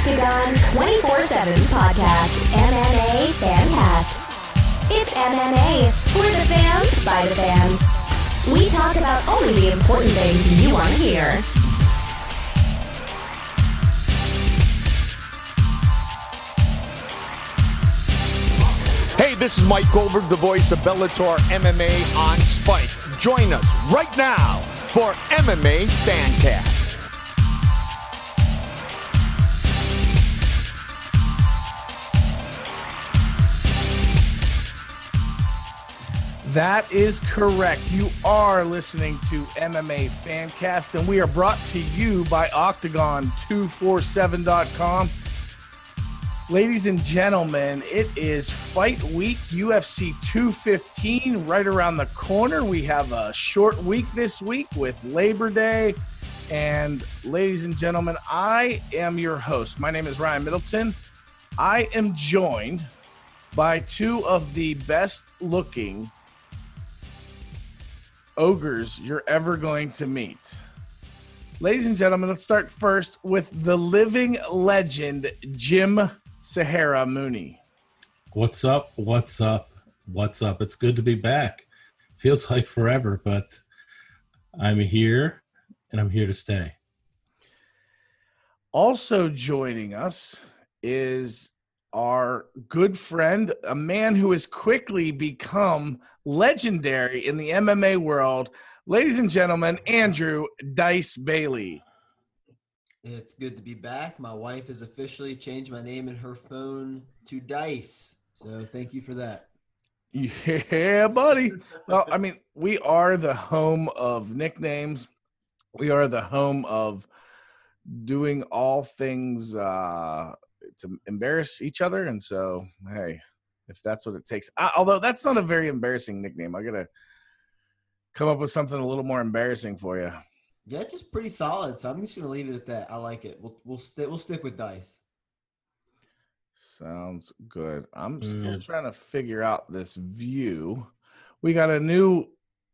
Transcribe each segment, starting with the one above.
Octagon 24/7's podcast, MMA Fancast. It's MMA for the fans, by the fans. We talk about only the important things you want to hear. Hey, this is Mike Goldberg, the voice of Bellator MMA on Spike. Join us right now for MMA Fancast. That is correct. You are listening to MMA Fancast, and we are brought to you by Octagon247.com. Ladies and gentlemen, it is Fight Week, UFC 215, right around the corner. We have a short week this week with Labor Day. And ladies and gentlemen, I am your host. My name is Ryan Middleton. I am joined by two of the best-looking ogres you're ever going to meet. Ladies and gentlemen, let's start first with the living legend, Jim Sahara Mooney. What's up? What's up? What's up? It's good to be back. Feels like forever, but I'm here, and I'm here to stay. Also joining us is our good friend, a man who has quickly become legendary in the MMA world. Ladies and gentlemen, Andrew Dice Bailey. It's good to be back. My wife has officially changed my name in her phone to Dice. So thank you for that. Yeah, buddy. Well, I mean, we are the home of nicknames. We are the home of doing all things to embarrass each other. And so, hey, if that's what it takes. Although that's not a very embarrassing nickname. I got to come up with something a little more embarrassing for you. Yeah, it's just pretty solid. So I'm just gonna leave it at that. I like it. We'll stick with Dice. Sounds good. I'm still trying to figure out this view. We got a new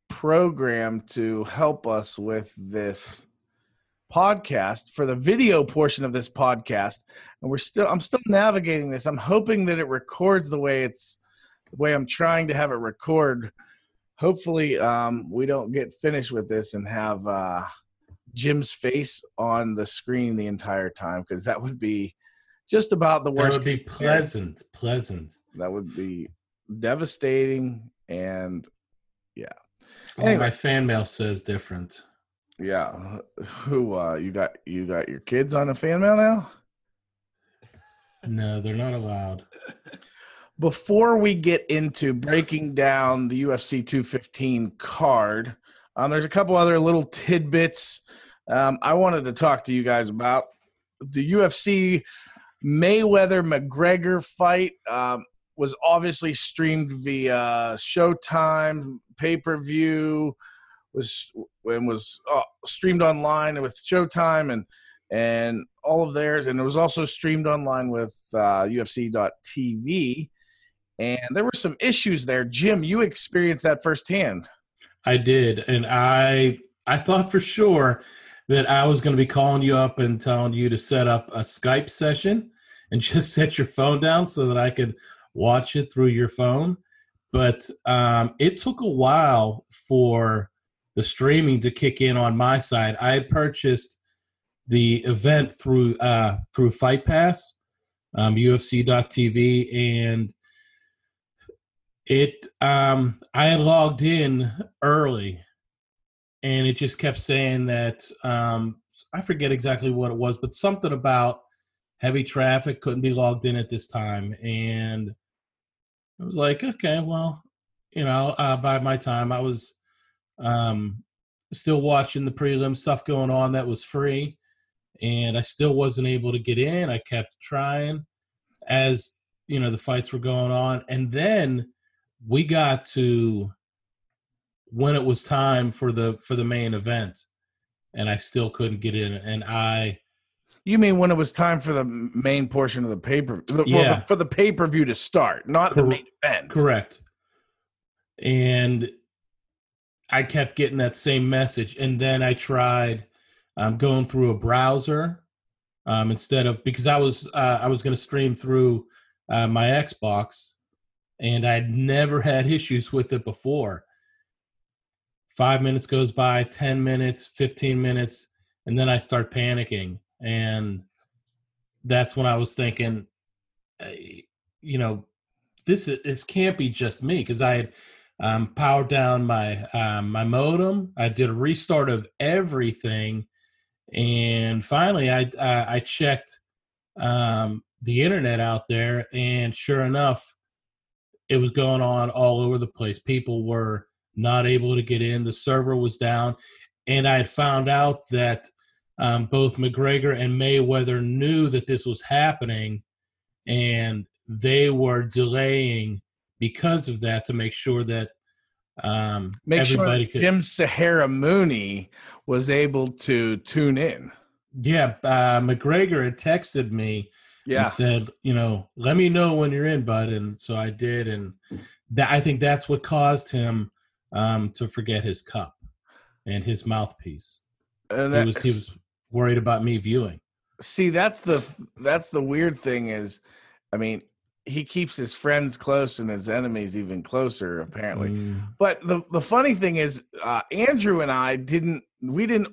program to help us with this podcast for the video portion of this podcast, and I'm still navigating this. I'm hoping that it records the way I'm trying to have it record. Hopefully, we don't get finished with this and have Jim's face on the screen the entire time, because that would be just about the worst. That would be pleasant. That would be devastating, and yeah. Anyway, my fan mail says different. Yeah, who you got your kids on a fan mail now? No, they're not allowed. Before we get into breaking down the UFC 215 card, there's a couple other little tidbits I wanted to talk to you guys about. The UFC Mayweather-McGregor fight was obviously streamed via Showtime, pay-per-view, was streamed online with Showtime and all of theirs, and it was also streamed online with UFC.tv. And there were some issues there. Jim, you experienced that firsthand. I did, and I thought for sure that I was going to be calling you up and telling you to set up a Skype session and just set your phone down so that I could watch it through your phone. But it took a while for the streaming to kick in on my side. I had purchased the event through Fight Pass, UFC.tv, and I had logged in early, and it just kept saying that I forget exactly what it was, but something about heavy traffic, couldn't be logged in at this time. And I was like, okay, well, by my time I was still watching the prelim stuff going on that was free, and I still wasn't able to get in. I kept trying as the fights were going on, and then we got to when it was time for the main event, and I still couldn't get in. And you mean when it was time for the main portion of the pay-per-view? Yeah. For the pay-per-view to start, not the main event. Correct. And I kept getting that same message. And then I tried going through a browser instead of, because I was going to stream through my Xbox, and I'd never had issues with it before. 5 minutes goes by, 10 minutes, 15 minutes, and then I start panicking. And that's when I was thinking, this can't be just me, because I had powered down my modem. I did a restart of everything, and finally I checked the internet out there, and sure enough, it was going on all over the place. People were not able to get in. The server was down, and I had found out that both McGregor and Mayweather knew that this was happening, and they were delaying because of that to make sure that everybody could. Jim Sahara Mooney was able to tune in. Yeah, McGregor had texted me and said, let me know when you're in, bud. And so I did, and I think that's what caused him to forget his cup and his mouthpiece. And he was worried about me viewing. See, that's the weird thing is, I mean, he keeps his friends close and his enemies even closer, apparently. But the funny thing is, Andrew and I didn't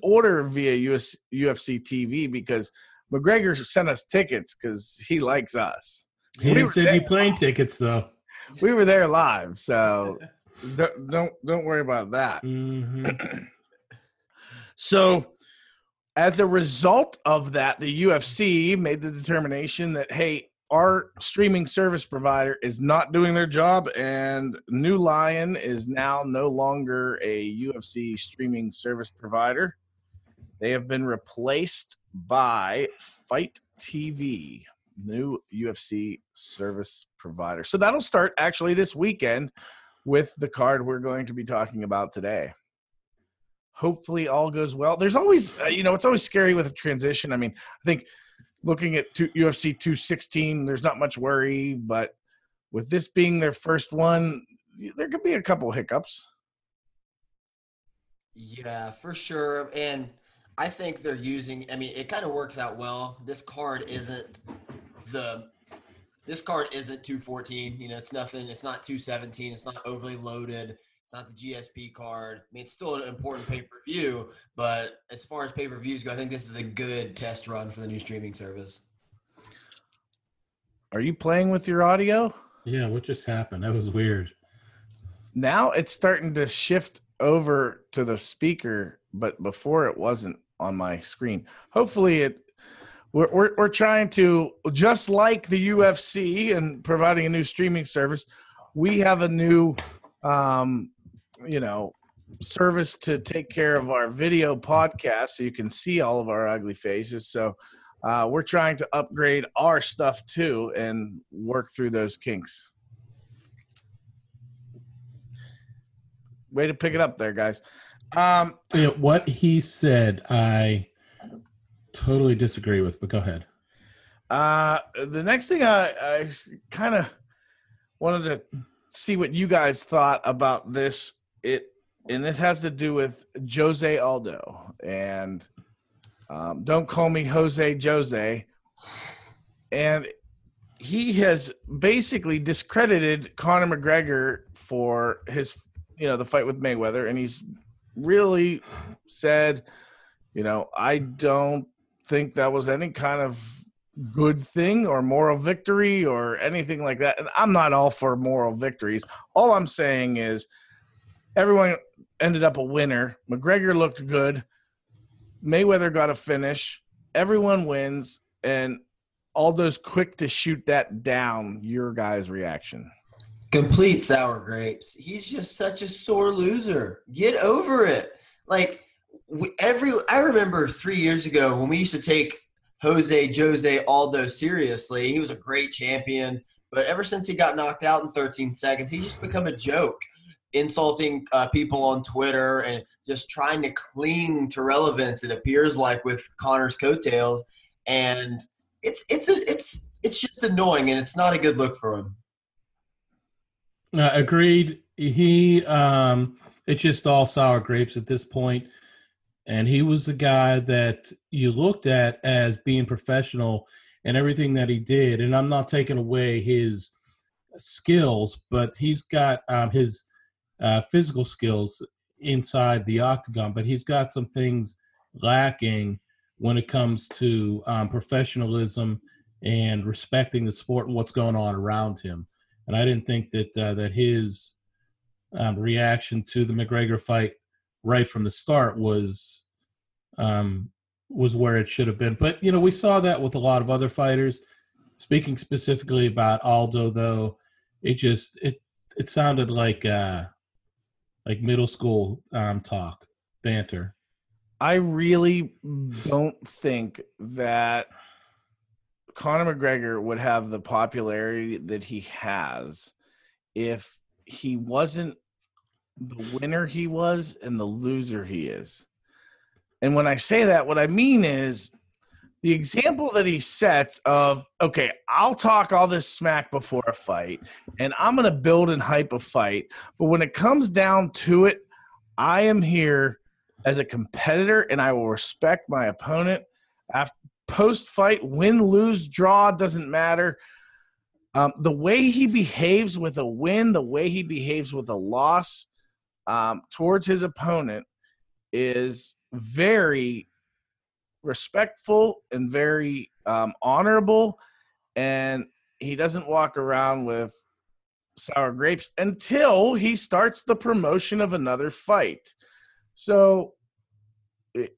order via UFC TV because McGregor sent us tickets because he likes us. He didn't send you plane tickets, though. We were there live, so don't worry about that. Mm-hmm. So, as a result of that, the UFC made the determination that, hey, our streaming service provider is not doing their job, and New Lion is now no longer a UFC streaming service provider. They have been replaced by FITE TV, new UFC service provider. So that'll start actually this weekend with the card we're going to be talking about today. Hopefully all goes well. There's always, it's always scary with a transition. I mean, I think looking at UFC 216, there's not much worry, but with this being their first one, there could be a couple hiccups. Yeah, for sure. And I think they're using, it kind of works out well. This card isn't 214. It's nothing. It's not 217. It's not overly loaded. It's not the GSP card. It's still an important pay-per-view, but as far as pay-per-views go, I think this is a good test run for the new streaming service. Are you playing with your audio? Yeah, what just happened? That was weird. Now it's starting to shift over to the speaker, but before it wasn't on my screen. Hopefully we're trying to, just like the UFC and providing a new streaming service, we have a new service to take care of our video podcast so you can see all of our ugly faces. So we're trying to upgrade our stuff too and work through those kinks. Way to pick it up there, guys. What he said, I totally disagree with, but go ahead. The next thing I kind of wanted to see what you guys thought about this. It has to do with Jose Aldo, and don't call me Jose. And he has basically discredited Conor McGregor for his, the fight with Mayweather, and he's really said, I don't think that was any kind of good thing or moral victory or anything like that. And I'm not all for moral victories. All I'm saying is everyone ended up a winner. McGregor looked good. Mayweather got a finish. Everyone wins. And Aldo's quick to shoot that down. Your guys' reaction? Complete sour grapes. He's just such a sore loser. Get over it. I remember 3 years ago when we used to take Jose Aldo seriously. He was a great champion, but ever since he got knocked out in 13 seconds, he's just become a joke, insulting people on Twitter and just trying to cling to relevance, it appears like, with Conor's coattails. And it's just annoying, and it's not a good look for him. Agreed. It's just all sour grapes at this point. And he was the guy that you looked at as being professional and everything that he did. And I'm not taking away his skills, but he's got his physical skills inside the octagon, but he's got some things lacking when it comes to professionalism and respecting the sport and what's going on around him. And I didn't think that that his reaction to the McGregor fight right from the start was where it should have been. But we saw that with a lot of other fighters. Speaking specifically about Aldo, though, it sounded like middle school talk, banter. I really don't think that Conor McGregor would have the popularity that he has if he wasn't the winner he was and the loser he is. And when I say that, what I mean is the example that he sets of, okay, I'll talk all this smack before a fight, and I'm going to build and hype a fight. But when it comes down to it, I am here as a competitor, and I will respect my opponent. After post-fight, win, lose, draw, doesn't matter. The way he behaves with a win, the way he behaves with a loss towards his opponent is very respectful and very honorable, and he doesn't walk around with sour grapes until he starts the promotion of another fight. So, the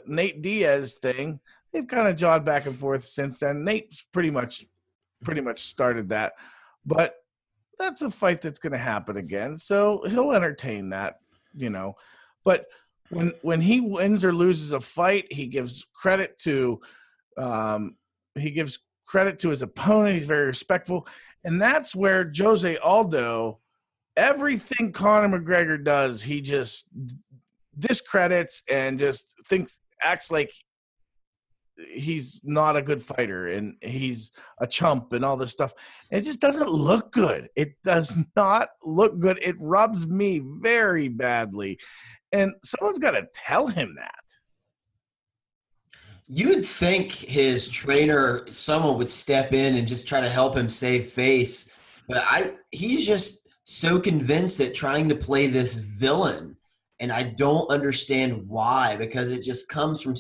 Nate Diaz thing, they've kind of jawed back and forth since then. Nate's pretty much started that, but that's a fight that's going to happen again. So he'll entertain that, but when he wins or loses a fight, he gives credit to his opponent. He's very respectful, and that's where Jose Aldo, everything Conor McGregor does, he just discredits and just acts like he's not a good fighter and he's a chump and all this stuff. It just doesn't look good. It does not look good. It rubs me very badly. And someone's got to tell him that. You would think his trainer, someone would step in and just try to help him save face. But he's just so convinced that trying to play this villain. And I don't understand why, because it just comes from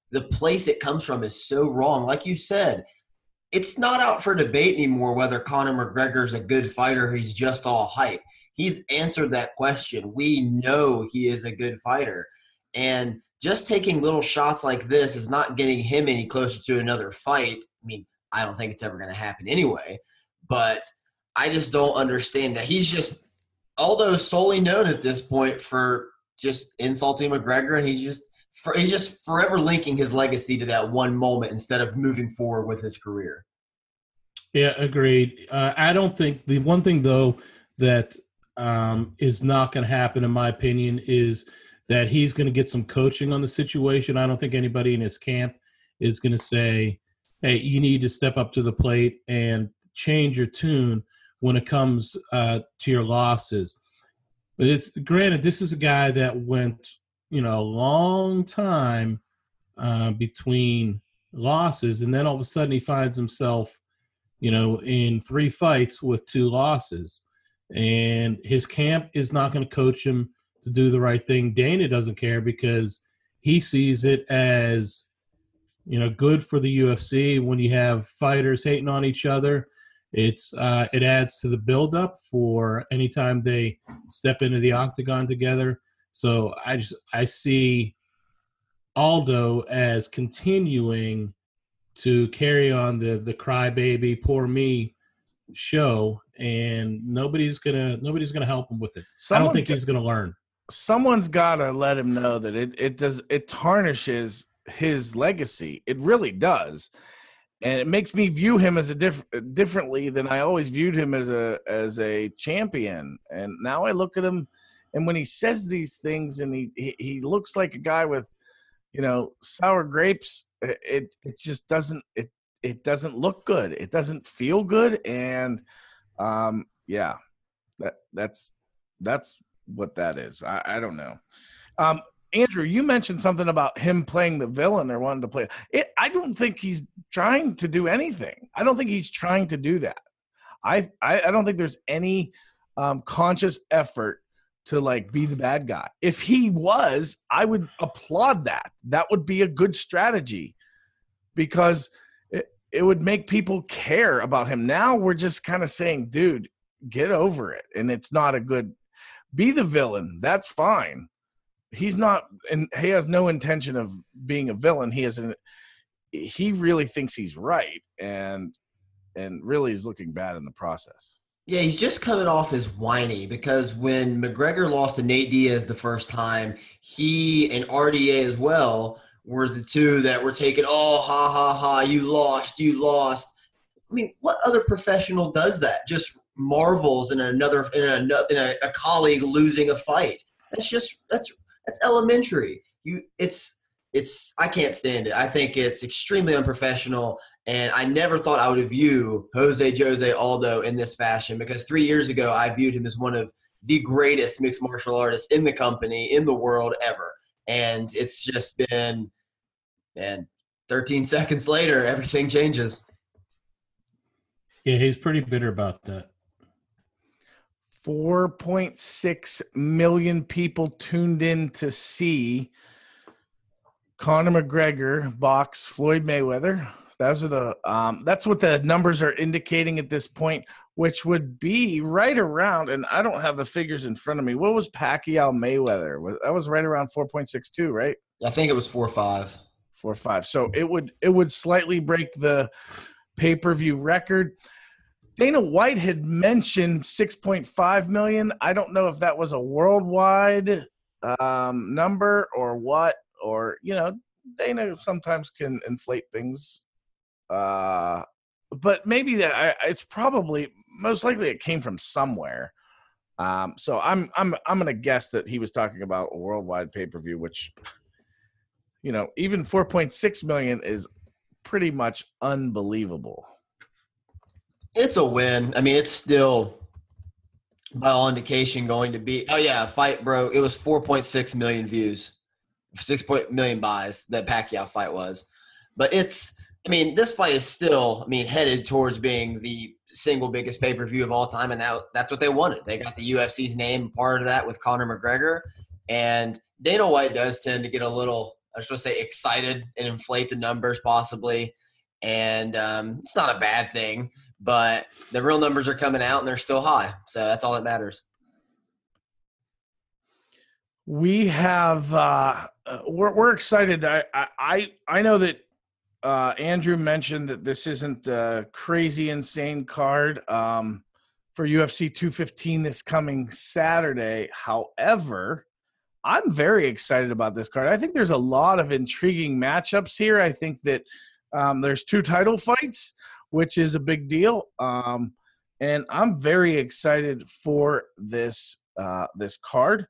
the place it comes from is so wrong. Like you said, it's not out for debate anymore whether Conor McGregor is a good fighter or he's just all hype. He's answered that question. We know he is a good fighter. And just taking little shots like this is not getting him any closer to another fight. I mean, I don't think it's ever going to happen anyway. But I just don't understand that. Aldo's solely known at this point for just insulting McGregor, and he's just forever linking his legacy to that one moment instead of moving forward with his career. Yeah, agreed. I don't think the one thing, though, that is not going to happen, in my opinion, is that he's going to get some coaching on the situation. I don't think anybody in his camp is going to say, hey, you need to step up to the plate and change your tune when it comes to your losses. But it's granted, this is a guy that went, a long time between losses, and then all of a sudden he finds himself, in 3 fights with 2 losses. And his camp is not going to coach him to do the right thing. Dana doesn't care because he sees it as, good for the UFC when you have fighters hating on each other. It adds to the buildup for anytime they step into the octagon together. So I see Aldo as continuing to carry on the crybaby, poor me show, and nobody's gonna help him with it. I don't think he's gonna learn. Someone's got to let him know that it tarnishes his legacy. It really does. And it makes me view him as differently than I always viewed him as a champion. And now I look at him, and when he says these things, and he looks like a guy with, sour grapes, it just doesn't it doesn't look good. It doesn't feel good, and that's what that is. I don't know. Andrew, you mentioned something about him playing the villain or wanting to play it. I don't think he's trying to do anything. I don't think he's trying to do that. I don't think there's any conscious effort to like be the bad guy. If he was, I would applaud that. That would be a good strategy because it would make people care about him. Now we're just kind of saying, dude, get over it. And it's not a good – be the villain. That's fine. He's not – and he has no intention of being a villain. He really thinks he's right and really is looking bad in the process. Yeah, he's just coming off as whiny because when McGregor lost to Nate Diaz the first time, he and RDA as well were the two that were taking, oh, ha, ha, ha, you lost. I mean, what other professional does that? Just marvels in a colleague losing a fight. That's elementary. I can't stand it. I think it's extremely unprofessional. And I never thought I would view Jose Aldo in this fashion because 3 years ago I viewed him as one of the greatest mixed martial artists in the company, in the world ever. And it's just been, 13 seconds later, everything changes. Yeah, he's pretty bitter about that. 4.6 million people tuned in to see Conor McGregor box Floyd Mayweather. Those are that's what the numbers are indicating at this point, which would be right around, and I don't have the figures in front of me. What was Pacquiao Mayweather? That was right around 4.62, right? I think it was 4.5. 4.5. So it would slightly break the pay-per-view record. Dana White had mentioned 6.5 million. I don't know if that was a worldwide number or what, or, Dana sometimes can inflate things. But maybe it's probably most likely it came from somewhere. So I'm going to guess that he was talking about a worldwide pay-per-view, which, even 4.6 million is pretty much unbelievable. It's a win. I mean, it's still, by all indication, going to be. Oh yeah, fight broke. It was 4.6 million views, 6 million buys that Pacquiao fight was. But this fight is still, headed towards being the single biggest pay-per-view of all time, and that's what they wanted. They got the UFC's name part of that with Conor McGregor, and Dana White does tend to get a little, I was supposed to say, excited and inflate the numbers possibly, and it's not a bad thing. But the real numbers are coming out, and they're still high. So that's all that matters. We have we're excited. I know that Andrew mentioned that this isn't a crazy, insane card for UFC 215 this coming Saturday. However, I'm very excited about this card. I think there's a lot of intriguing matchups here. I think that there's 2 title fights, which is a big deal. And I'm very excited for this card.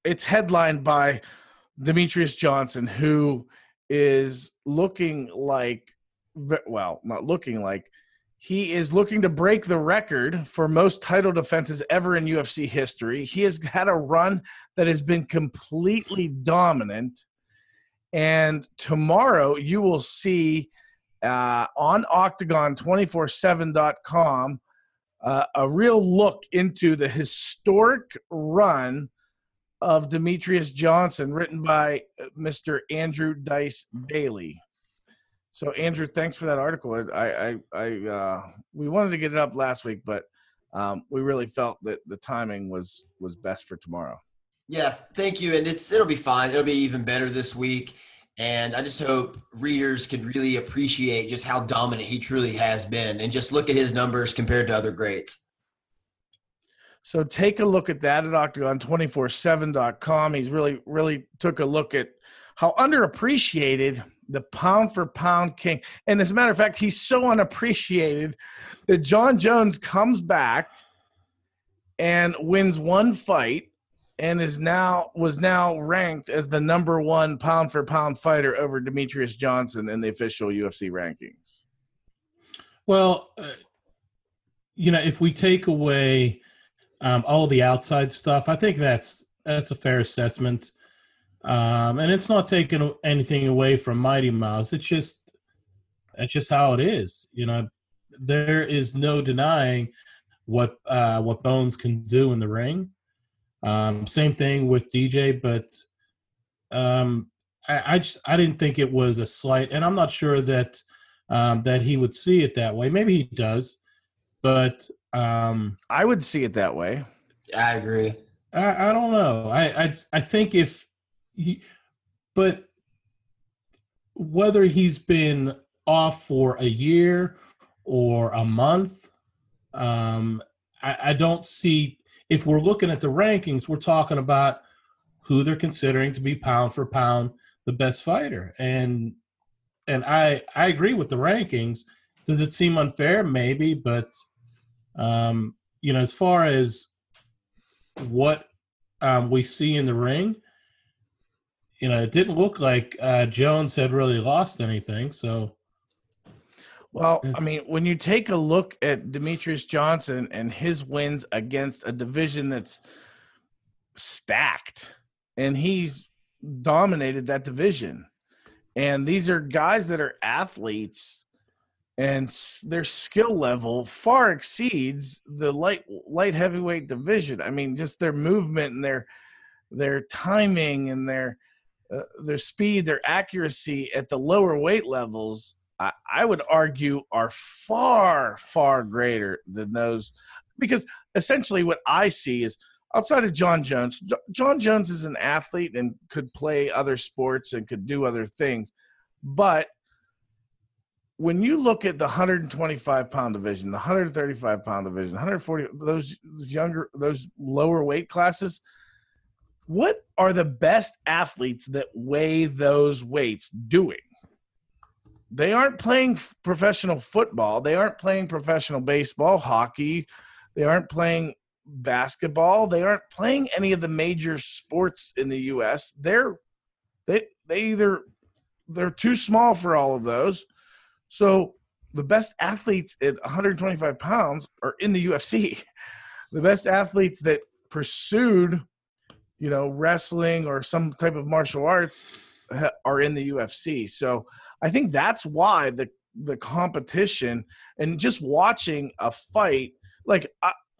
It's headlined by Demetrious Johnson, who is looking like, well, not looking like, he is looking to break the record for most title defenses ever in UFC history. He has had a run that has been completely dominant. And tomorrow you will see on Octagon247.com a real look into the historic run of Demetrious Johnson, written by Mr. Andrew Dice Bailey. So, Andrew, thanks for that article. We wanted to get it up last week, but we really felt that the timing was best for tomorrow. Yeah, thank you, and it'll be fine. It'll be even better this week. And I just hope readers can really appreciate just how dominant he truly has been and just look at his numbers compared to other greats. So take a look at that at Octagon247.com. He's really took a look at how underappreciated the pound-for-pound king. And as a matter of fact, he's so unappreciated that John Jones comes back and wins one fight and was now ranked as the number 1 pound-for-pound fighter over Demetrious Johnson in the official UFC rankings. Well, if we take away all the outside stuff, I think that's that's a fair assessment. And it's not taking anything away from Mighty Mouse. That's just how it is. There is no denying what Bones can do in the ring. Same thing with DJ, but I didn't think it was a slight, and I'm not sure that that he would see it that way. Maybe he does, but I would see it that way. I agree. I don't know. I think if he, but whether he's been off for a year or a month, I don't see. If we're looking at the rankings, we're talking about who they're considering to be pound for pound the best fighter, and I agree with the rankings. Does it seem unfair? Maybe, but as far as what we see in the ring, it didn't look like Jones had really lost anything. So, well, I mean, when you take a look at Demetrious Johnson and his wins against a division that's stacked, and he's dominated that division, and these are guys that are athletes, and their skill level far exceeds the light heavyweight division. I mean, just their movement and their timing and their speed, their accuracy at the lower weight levels, I would argue are far, far greater than those, because essentially what I see is outside of John Jones. John Jones is an athlete and could play other sports and could do other things. But when you look at the 125-pound division, the 135-pound division, 140, those lower weight classes, what are the best athletes that weigh those weights doing? They aren't playing professional football. They aren't playing professional baseball, hockey. They aren't playing basketball. They aren't playing any of the major sports in the U.S. They're too small for all of those. So the best athletes at 125 pounds are in the UFC. The best athletes that pursued, wrestling or some type of martial arts are in the UFC. So I think that's why the competition and just watching a fight, like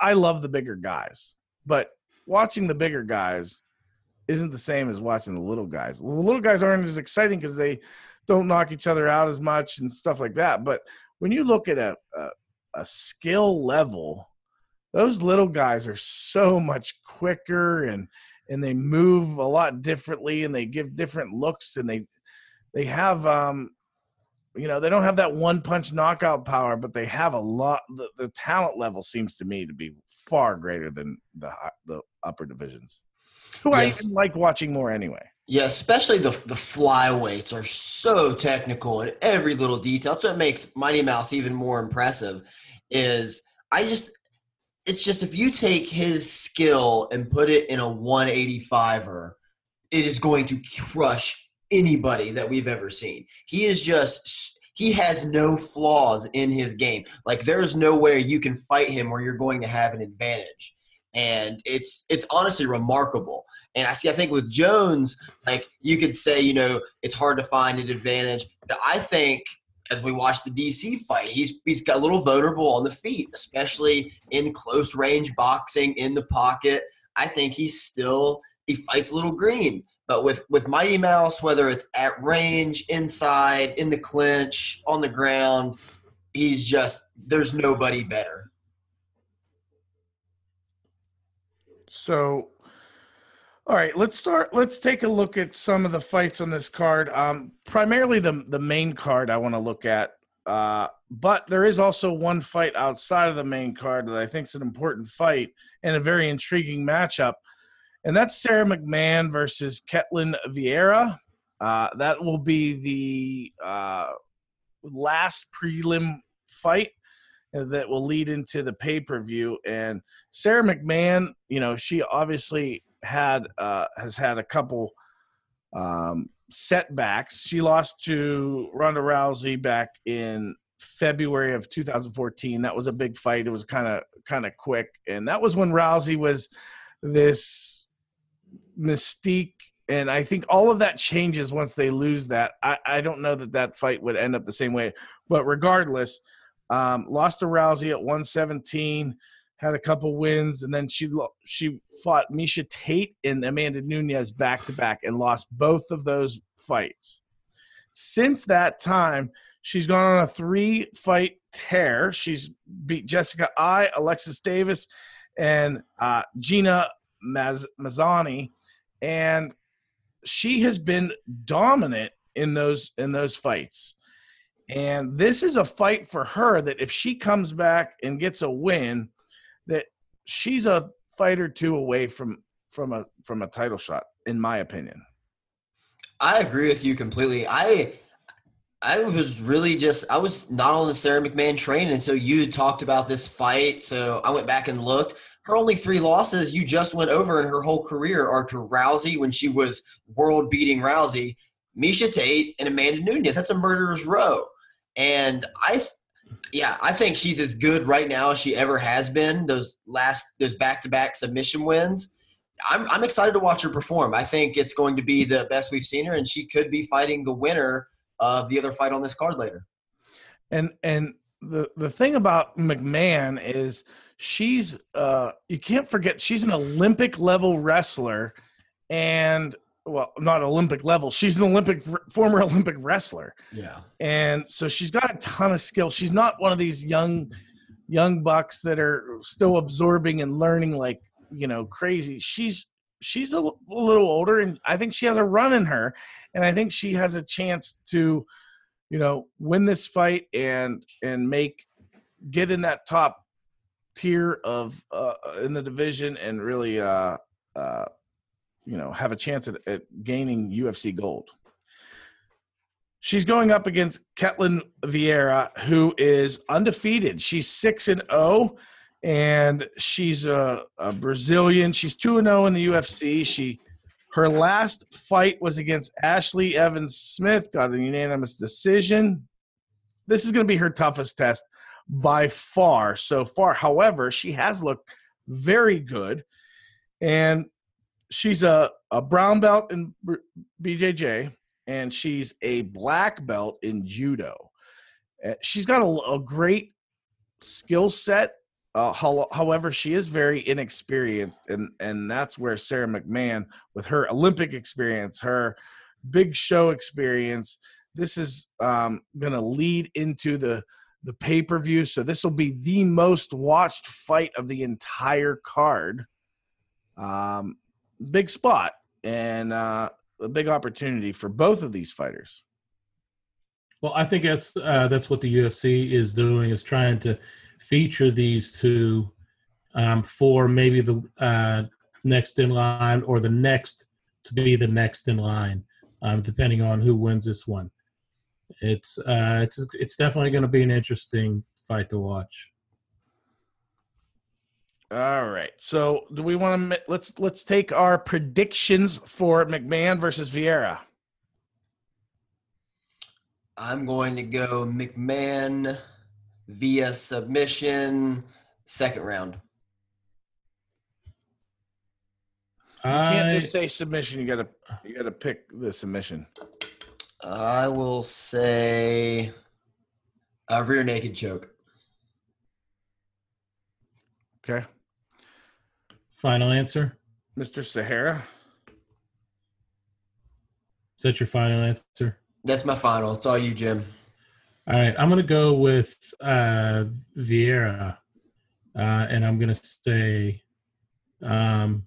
I love the bigger guys, but watching the bigger guys isn't the same as watching the little guys. The little guys aren't as exciting because they don't knock each other out as much and stuff like that. But when you look at a skill level, those little guys are so much quicker and they move a lot differently and they give different looks, and they have they don't have that one punch knockout power, but they have a lot. The talent level seems to me to be far greater than the upper divisions, who yes. I even like watching more anyway. Yeah, especially the flyweights are so technical in every little detail. That's what makes Mighty Mouse even more impressive. It's just if you take his skill and put it in a 185er, it is going to crush anybody that we've ever seen. He has no flaws in his game. Like, there's nowhere you can fight him where you're going to have an advantage. And it's honestly remarkable. And I think with Jones, like, you could say, it's hard to find an advantage. But I think as we watch the DC fight, he's got a little vulnerable on the feet, especially in close range boxing, in the pocket. I think he fights a little green. But with Mighty Mouse, whether it's at range, inside, in the clinch, on the ground, there's nobody better. So, all right, let's take a look at some of the fights on this card. Primarily the main card I want to look at, but there is also one fight outside of the main card that I think is an important fight and a very intriguing matchup, and that's Sara McMann versus Ketlen Vieira. That will be the last prelim fight that will lead into the pay-per-view. And Sara McMann, she obviously has had a couple setbacks. She lost to Ronda Rousey back in February of 2014. That was a big fight. It was kind of quick, and that was when Rousey was this mystique, and I think all of that changes once they lose that. I don't know that fight would end up the same way. But regardless, lost to Rousey at 117, had a couple wins, and then she fought Miesha Tate and Amanda Nunez back-to-back and lost both of those fights. Since that time, she's gone on a 3-fight tear. She's beat Jessica Ai, Alexis Davis, and Gina Mazzani, and she has been dominant in those fights. And this is a fight for her that if she comes back and gets a win, that she's a fight or two away from a title shot, in my opinion. I agree with you completely. I was not on the Sara McMann train until you talked about this fight. So I went back and looked. Her only 3 losses you just went over in her whole career are to Rousey when she was world-beating Rousey, Miesha Tate, and Amanda Nunez. That's a murderer's row. And I think she's as good right now as she ever has been. Those back-to-back submission wins. I'm excited to watch her perform. I think it's going to be the best we've seen her, and she could be fighting the winner of the other fight on this card later. And the thing about McMann is she's you can't forget she's an Olympic level wrestler, and well, not Olympic level. She's an former Olympic wrestler. Yeah. And so she's got a ton of skill. She's not one of these young bucks that are still absorbing and learning like, crazy. She's a little older, and I think she has a run in her, and I think she has a chance to, win this fight and get in that top tier of in the division and really have a chance at gaining UFC gold. She's going up against Ketlen Vieira, who is undefeated. She's 6-0, and she's a Brazilian. She's 2-0 in the UFC. Her last fight was against Ashley Evans Smith, got a unanimous decision. This is going to be her toughest test by far so far. However, she has looked very good, and she's a brown belt in BJJ, and she's a black belt in judo. She's got a great skill set. However, she is very inexperienced, and that's where Sara McMann, with her Olympic experience, her big show experience, this is going to lead into the pay-per-view. So this will be the most watched fight of the entire card. Big spot and a big opportunity for both of these fighters. Well, I think that's what the UFC is doing, is trying to feature these two for maybe the next in line or the next to be the next in line, depending on who wins this one. It's definitely going to be an interesting fight to watch. All right. So do we want to let's take our predictions for McMann versus Viera. I'm going to go McMann via submission, second round. You can't just say submission. You gotta pick the submission. I will say a rear naked choke. Okay. Final answer? Mr. Sahara? Is that your final answer? That's my final. It's all you, Jim. All right. I'm going to go with Viera, and I'm going to say UD.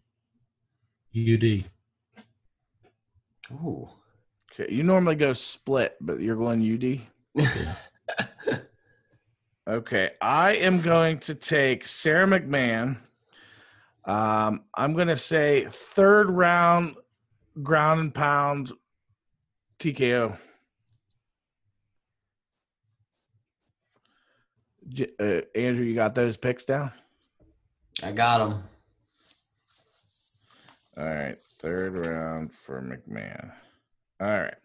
Ooh. Okay. You normally go split, but you're going UD? Okay. I am going to take Sara McMann. I'm going to say third round ground and pound TKO. Andrew, you got those picks down? I got them. All right. Third round for McMann. All right.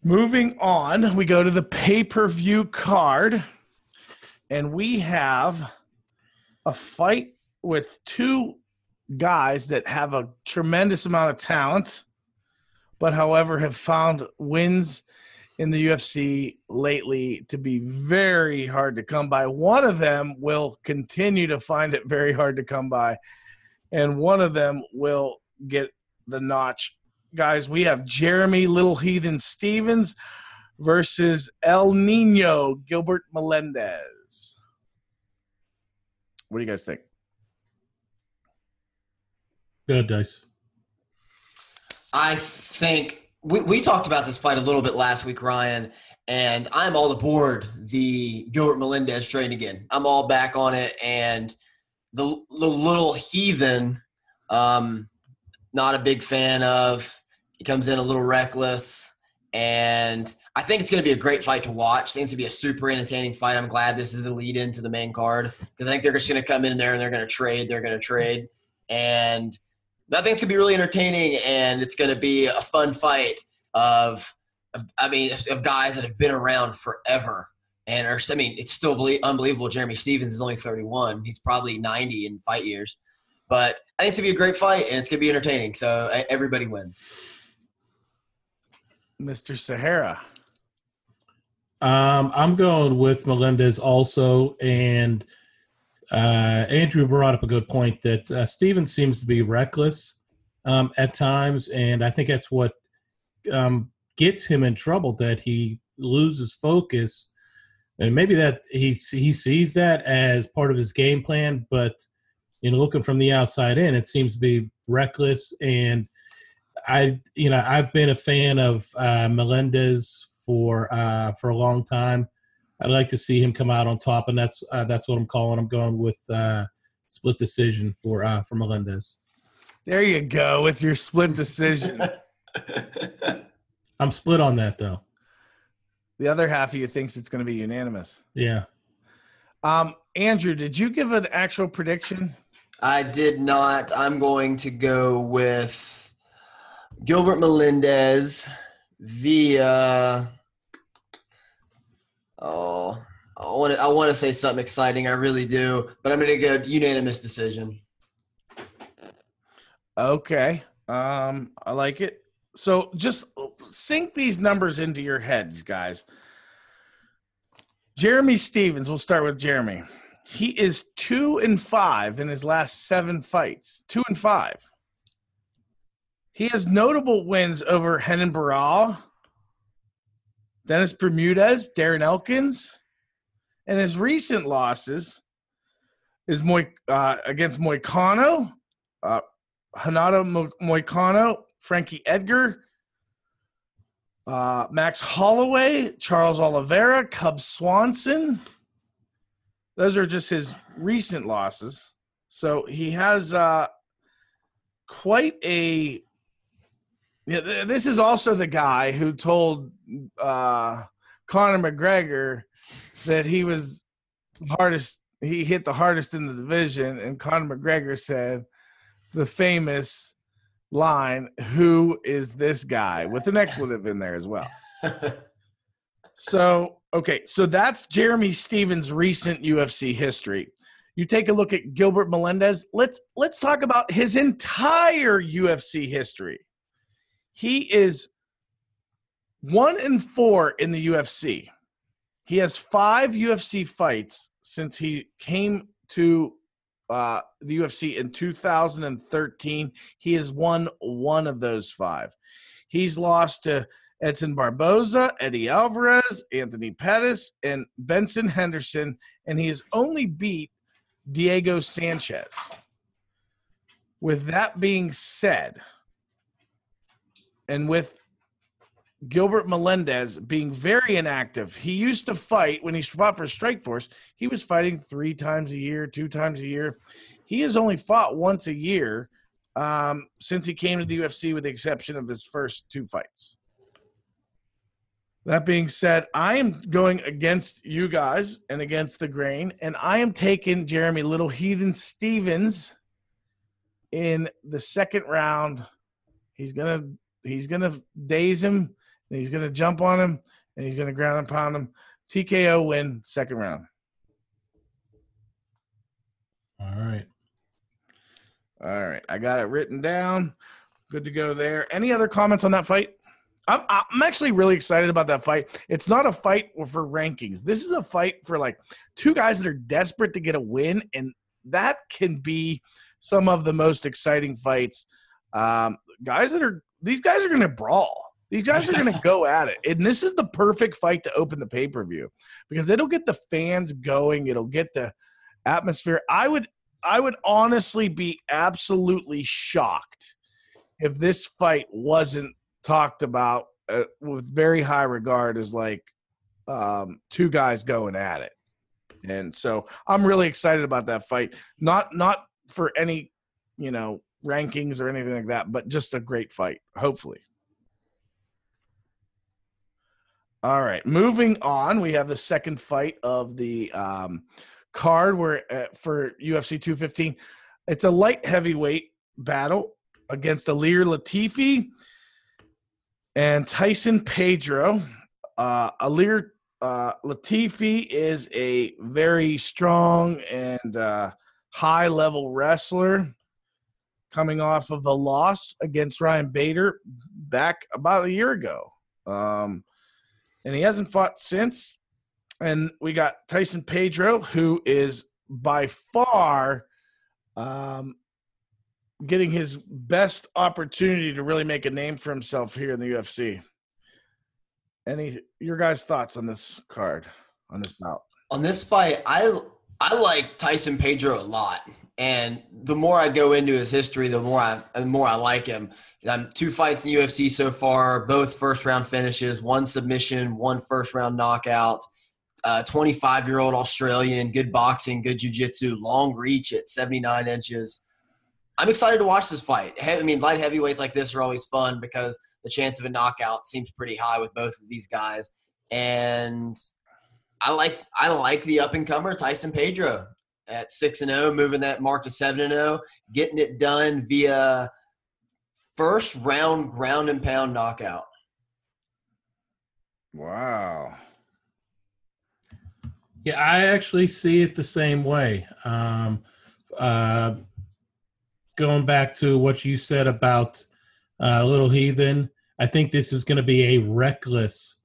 Moving on, we go to the pay-per-view card, and we have a fight with two guys that have a tremendous amount of talent, but however have found wins in the UFC lately to be very hard to come by. One of them will continue to find it very hard to come by, and one of them will get the notch. Guys, we have Jeremy Little Heathen Stevens versus El Nino Gilbert Melendez. What do you guys think? Good, Dice. I think we talked about this fight a little bit last week, Ryan, and I'm all aboard the Gilbert Melendez train again. I'm all back on it, and the little heathen, not a big fan of. He comes in a little reckless, and I think it's going to be a great fight to watch. I think it's going to be a super entertaining fight. I'm glad this is the lead into the main card because I think they're just going to come in there and they're going to trade. And I think it's going to be really entertaining, and it's going to be a fun fight of guys that have been around forever. And it's still unbelievable. Jeremy Stevens is only 31. He's probably 90 in fight years. But I think it's going to be a great fight, and it's going to be entertaining. So everybody wins. Mr. Sahara. I'm going with Melendez also, and Andrew brought up a good point that Stevens seems to be reckless at times, and I think that's what gets him in trouble, that he loses focus, and maybe that he sees that as part of his game plan, but looking from the outside in, it seems to be reckless. And I've been a fan of Melendez for a long time. I'd like to see him come out on top, and that's what I'm calling. I'm going with split decision for Melendez. There you go with your split decision. I'm split on that though. The other half of you thinks it's going to be unanimous. Yeah. Andrew, did you give an actual prediction? I did not. I'm going to go with Gilbert Melendez via. Oh, I want to say something exciting. I really do, but I'm going to go unanimous decision. Okay. I like it. So just sink these numbers into your heads, guys. Jeremy Stevens, we'll start with Jeremy. He is 2-5 in his last 7 fights. 2-5. He has notable wins over Renan Barral, Dennis Bermudez, Darren Elkins, and his recent losses is against Moicano, Hanato Moicano, Frankie Edgar, Max Holloway, Charles Oliveira, Cub Swanson. Those are just his recent losses. So he has quite a – this is also the guy who told Conor McGregor that he was hardest – he hit the hardest in the division, and Conor McGregor said the famous line, "Who is this guy?" with an expletive in there as well. So that's Jeremy Stevens' recent UFC history. You take a look at Gilbert Melendez. Let's talk about his entire UFC history. He is 1-4 in the UFC. He has 5 UFC fights since he came to the UFC in 2013. He has won 1 of those 5. He's lost to Edson Barboza, Eddie Alvarez, Anthony Pettis, and Benson Henderson, and he has only beat Diego Sanchez. With that being said, and with Gilbert Melendez being very inactive, he used to fight when he fought for Strikeforce. He was fighting 3 times a year, 2 times a year. He has only fought once a year since he came to the UFC, with the exception of his first 2 fights. That being said, I am going against you guys and against the grain, and I am taking Jeremy Little Heathen Stevens in the second round. He's gonna daze him, and he's gonna jump on him, and he's gonna ground and pound him. TKO win, second round. All right. I I got it written down. Good to go there. Any other comments on that fight? I'm actually really excited about that fight. It's not a fight for rankings. This is a fight for like two guys that are desperate to get a win, and that can be some of the most exciting fights. These guys are going to brawl. These guys are going to go at it. And this is the perfect fight to open the pay-per-view because it'll get the fans going. It'll get the atmosphere. I would honestly be absolutely shocked if this fight wasn't talked about with very high regard as like two guys going at it. And so I'm really excited about that fight. Not for any, rankings or anything like that, but just a great fight, hopefully. All right, moving on. We have the second fight of the card for UFC 215. It's a light heavyweight battle against Ilir Latifi and Tyson Pedro. Ilir Latifi is a very strong and high-level wrestler coming off of a loss against Ryan Bader back about a year ago. And he hasn't fought since. And we got Tyson Pedro, who is by far getting his best opportunity to really make a name for himself here in the UFC. Your guys' thoughts on this card, on this bout? On this fight, I like Tyson Pedro a lot. And the more I go into his history, the more I like him. 2 fights in UFC so far, both first-round finishes, 1 submission, 1 first-round knockout. 25-year-old Australian, good boxing, good jiu-jitsu, long reach at 79 inches. I'm excited to watch this fight. Light heavyweights like this are always fun because the chance of a knockout seems pretty high with both of these guys. And I like the up-and-comer Tyson Pedro at 6-0, moving that mark to 7-0, getting it done via first-round ground-and-pound knockout. Wow. Yeah, I actually see it the same way. Going back to what you said about Little Heathen, I think this is going to be a reckless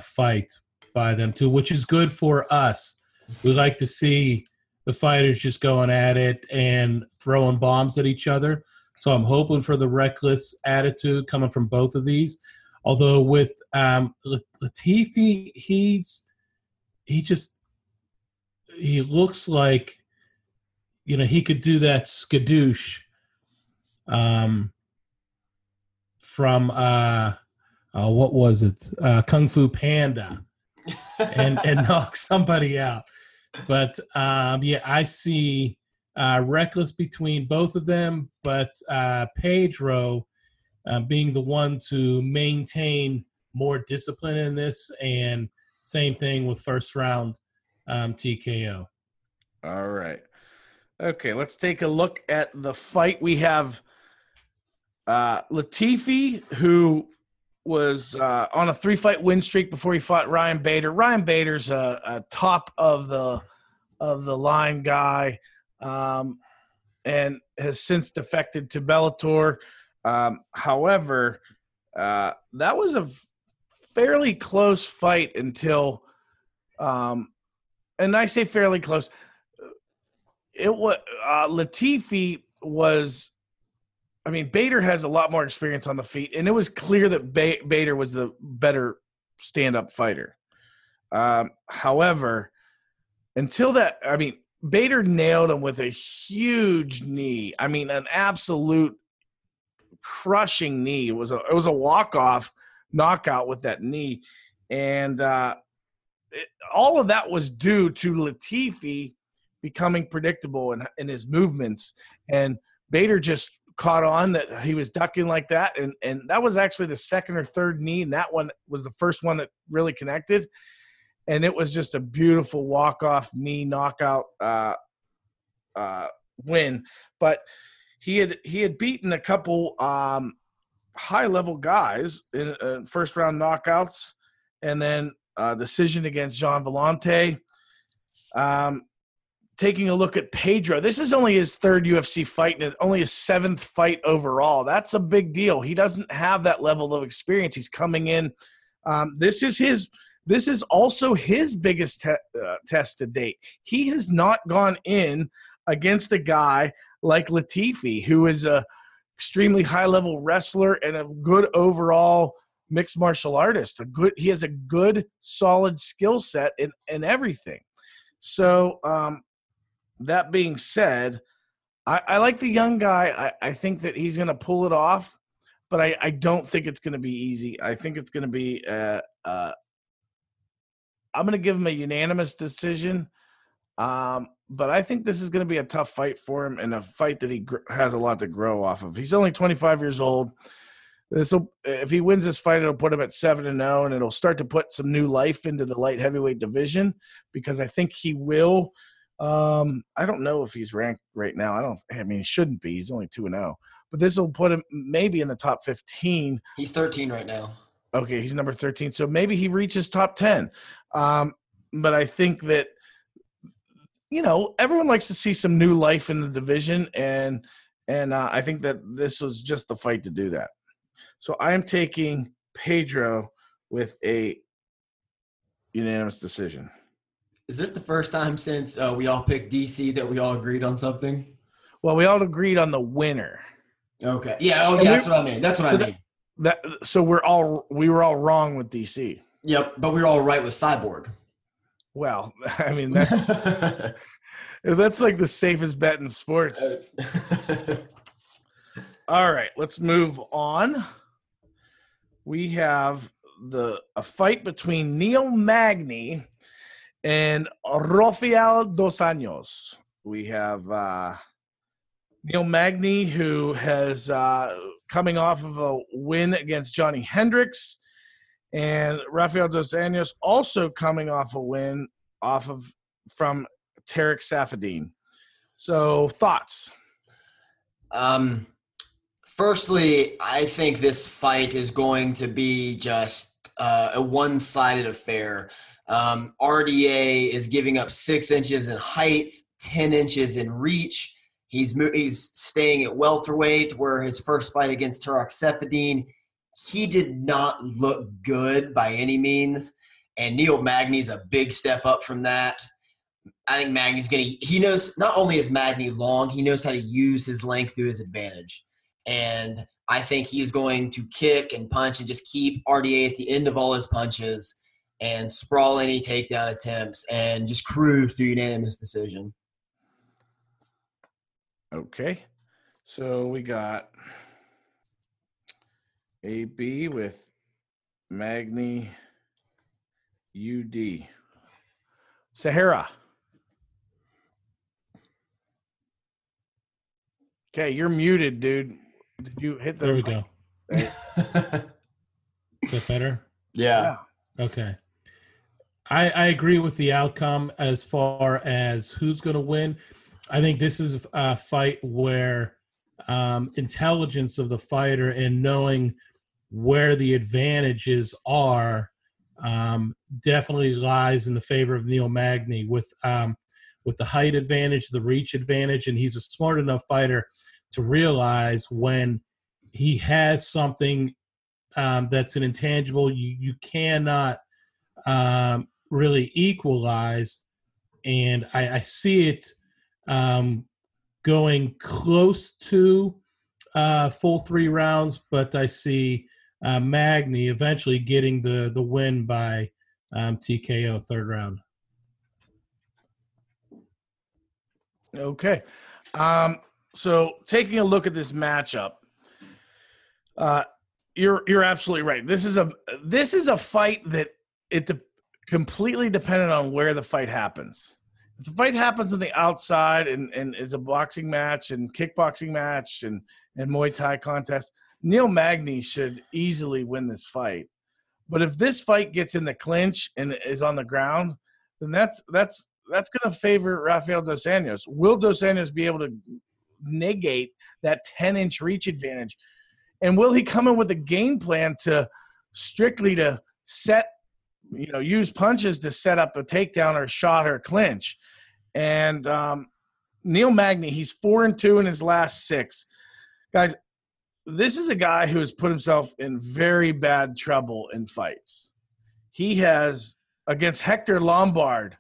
fight by them too, which is good for us. We like to see the fighters just going at it and throwing bombs at each other. So I'm hoping for the reckless attitude coming from both of these. Although with Latifi, he looks like, he could do that skadoosh from what was it? Kung Fu Panda and knock somebody out. But I see reckless between both of them, but Pedro being the one to maintain more discipline in this, and same thing with first round TKO. All right. Okay, let's take a look at the fight. We have Latifi, who was on a 3-fight win streak before he fought Ryan Bader. Ryan Bader's a top of the line guy, and has since defected to Bellator. However, that was a fairly close fight until, and I say fairly close. It was Latifi was. Bader has a lot more experience on the feet, and it was clear that Bader was the better stand-up fighter. However, until that, Bader nailed him with a huge knee. An absolute crushing knee. It was a walk-off knockout with that knee, and all of that was due to Latifi becoming predictable in his movements, and Bader just caught on that he was ducking like that, and that was actually the second or third knee, and that one was the first one that really connected, and it was just a beautiful walk-off knee knockout win. But he had beaten a couple high-level guys in first-round knockouts, and then decision against Jean Vellante. taking a look at Pedro. This is only his third UFC fight and only his seventh fight overall. That's a big deal. He doesn't have that level of experience. He's coming in. This is also his biggest test to date. He has not gone in against a guy like Latifi, who is a extremely high-level wrestler and a good overall mixed martial artist. He has a good, solid skill set in everything. So that being said, I like the young guy. I think that he's going to pull it off, but I don't think it's going to be easy. I think it's going to be I'm going to give him a unanimous decision. But I think this is going to be a tough fight for him and a fight that he has a lot to grow off of. He's only 25 years old. If he wins this fight, it'll put him at 7-0, and it'll start to put some new life into the light heavyweight division because I think he will. I don't know if he's ranked right now. He shouldn't be. He's only 2-0. But this will put him maybe in the top 15. He's 13 right now. Okay, he's number 13. So maybe he reaches top 10. But I think that, everyone likes to see some new life in the division, and I think that this was just the fight to do that. So I am taking Pedro with a unanimous decision. Is this the first time since we all picked DC that we all agreed on something? Well, we all agreed on the winner. Okay. Yeah. Oh, yeah. That's what I mean. That's what I mean. So we were all wrong with DC. Yep, but we were all right with Cyborg. Well, I mean that's that's like the safest bet in sports. All right, let's move on. We have a fight between Neil Magny and Rafael dos Anjos. We have Neil Magny, who has coming off of a win against Johnny Hendricks, and Rafael dos Anjos also coming off a win from Tarek Safadine. So, thoughts? Firstly, I think this fight is going to be just a one-sided affair. RDA is giving up 6 inches in height, 10 inches in reach. He's staying at welterweight, where his first fight against Tarek Safadine, he did not look good by any means. And Neil Magny's a big step up from that. I think Magny's he knows, not only is Magny long, he knows how to use his length to his advantage. And I think he's going to kick and punch and just keep RDA at the end of all his punches and sprawl any takedown attempts and just cruise to unanimous decision. Okay. So we got AB with Magny UD. Sahara. Okay, you're muted, dude. Did you hit the... There we go. Is that better? Yeah. Okay. I agree with the outcome as far as who's going to win. I think this is a fight where intelligence of the fighter and knowing where the advantages are definitely lies in the favor of Neil Magny with the height advantage, the reach advantage, and he's a smart enough fighter to realize when he has something that's an intangible you cannot really equalize, and I see it going close to full 3 rounds, but I see Magny eventually getting the win by TKO 3rd round. Okay. So taking a look at this matchup, you're absolutely right. This is a fight that completely dependent on where the fight happens. If the fight happens on the outside and is a boxing match and kickboxing match and Muay Thai contest, Neil Magny should easily win this fight. But if this fight gets in the clinch and is on the ground, then that's going to favor Rafael dos Anjos. Will dos Anjos be able to negate that 10-inch reach advantage? And will he come in with a game plan to strictly to set, use punches to set up a takedown or shot or clinch? And Neil Magny, he's 4-2 in his last 6. Guys, this is a guy who has put himself in very bad trouble in fights. He has, against Hector Lombard,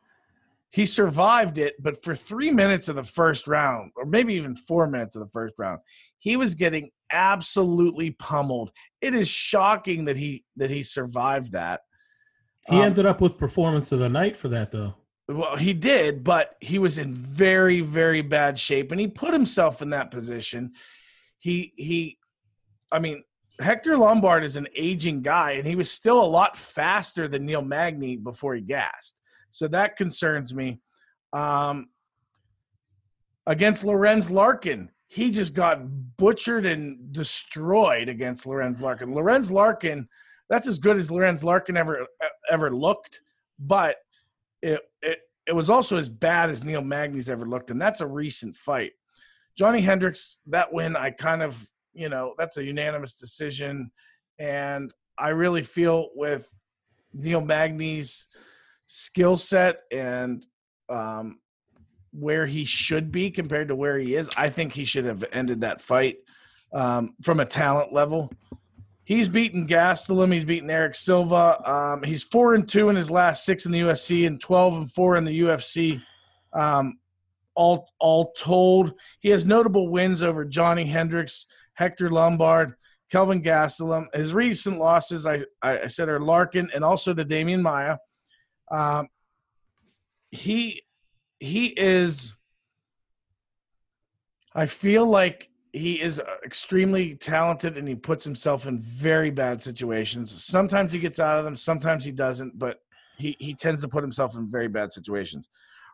he survived it, but for 3 minutes of the first round, or maybe even 4 minutes of the first round, he was getting absolutely pummeled. It is shocking that he survived that. He ended up with performance of the night for that, though. Well, he did, but he was in very, very bad shape, and he put himself in that position. I mean, Hector Lombard is an aging guy, and he was still a lot faster than Neil Magny before he gassed. So that concerns me. Against Lorenz Larkin, he just got butchered and destroyed against Lorenz Larkin. Lorenz Larkin, that's as good as Lorenz Larkin ever looked, but it was also as bad as Neil Magny's ever looked, and that's a recent fight. Johnny Hendricks, that win, I kind of, that's a unanimous decision, and I really feel with Neil Magny's skill set and where he should be compared to where he is, I think he should have ended that fight from a talent level. He's beaten Gastelum. He's beaten Eric Silva. He's 4-2 in his last 6 in the UFC and 12-4 in the UFC. All told, he has notable wins over Johnny Hendricks, Hector Lombard, Kelvin Gastelum. His recent losses, I said, are Larkin and also to Damian Maia. He is, I feel like he is extremely talented, and he puts himself in very bad situations. Sometimes he gets out of them, sometimes he doesn't, but he tends to put himself in very bad situations.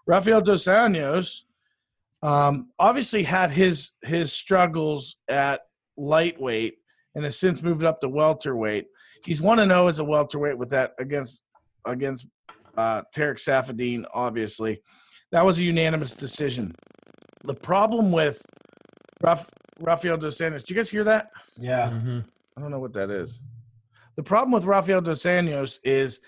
Rafael dos Anjos obviously had his struggles at lightweight and has since moved up to welterweight. He's 1-0 as a welterweight with that against Tarek Safadine, obviously. That was a unanimous decision. The problem with Rafael dos Anjos, do you guys hear that? Yeah. Mm-hmm. I don't know what that is. The problem with Rafael dos Anjos is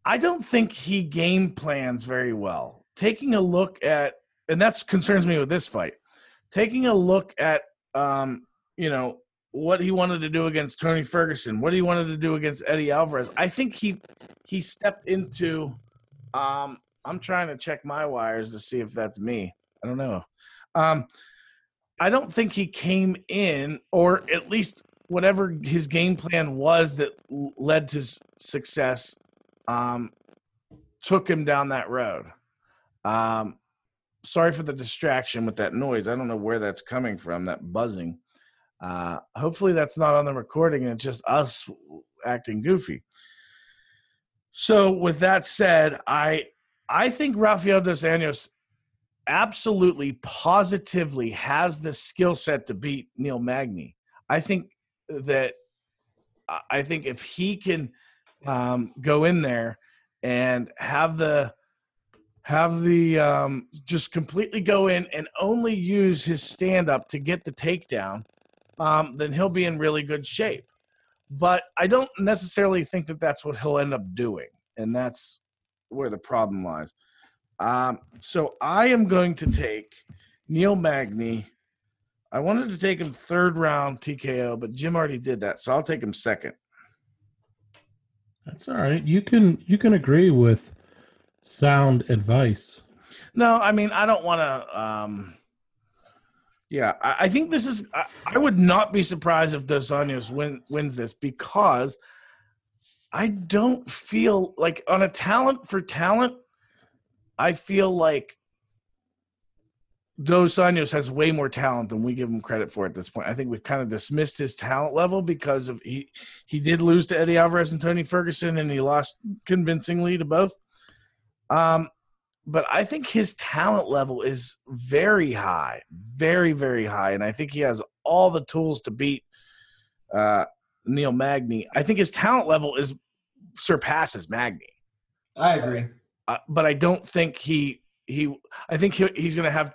I don't think he game plans very well. Taking a look at, and that concerns me with this fight, taking a look at, what he wanted to do against Tony Ferguson, what he wanted to do against Eddie Alvarez. I think he stepped into, I'm trying to check my wires to see if that's me. I don't know. I don't think he came in, or at least whatever his game plan was that led to success, took him down that road. Sorry for the distraction with that noise. I don't know where that's coming from, that buzzing. Hopefully that's not on the recording and it's just us acting goofy. So with that said, I think Rafael dos Anjos absolutely, positively has the skill set to beat Neil Magny. I think if he can go in there and have the just completely go in and only use his stand-up to get the takedown, then he'll be in really good shape. But I don't necessarily think that that's what he'll end up doing, and that's where the problem lies. So I am going to take Neil Magny. I wanted to take him 3rd round TKO, but Jim already did that, so I'll take him 2nd. That's all right. You can agree with sound advice. No, I mean, I don't want to. I think this is. I would not be surprised if Dos Anjos wins this, because I don't feel like, on a talent for talent, I feel like Dos Anjos has way more talent than we give him credit for at this point. I think we've kind of dismissed his talent level because of he did lose to Eddie Alvarez and Tony Ferguson, and he lost convincingly to both. But I think his talent level is very high, very, very high, and I think he has all the tools to beat Neil Magny. I think his talent level surpasses Magny. I agree. But I don't think I think he's going to have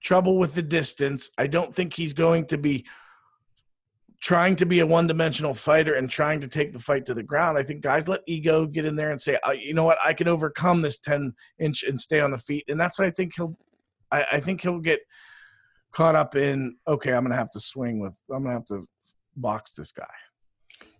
trouble with the distance. I don't think he's going to be trying to be a one-dimensional fighter and trying to take the fight to the ground. I think guys let ego get in there and say, you know what, I can overcome this 10-inch and stay on the feet. And that's what I think I think he'll get caught up in, okay, I'm going to have to box this guy.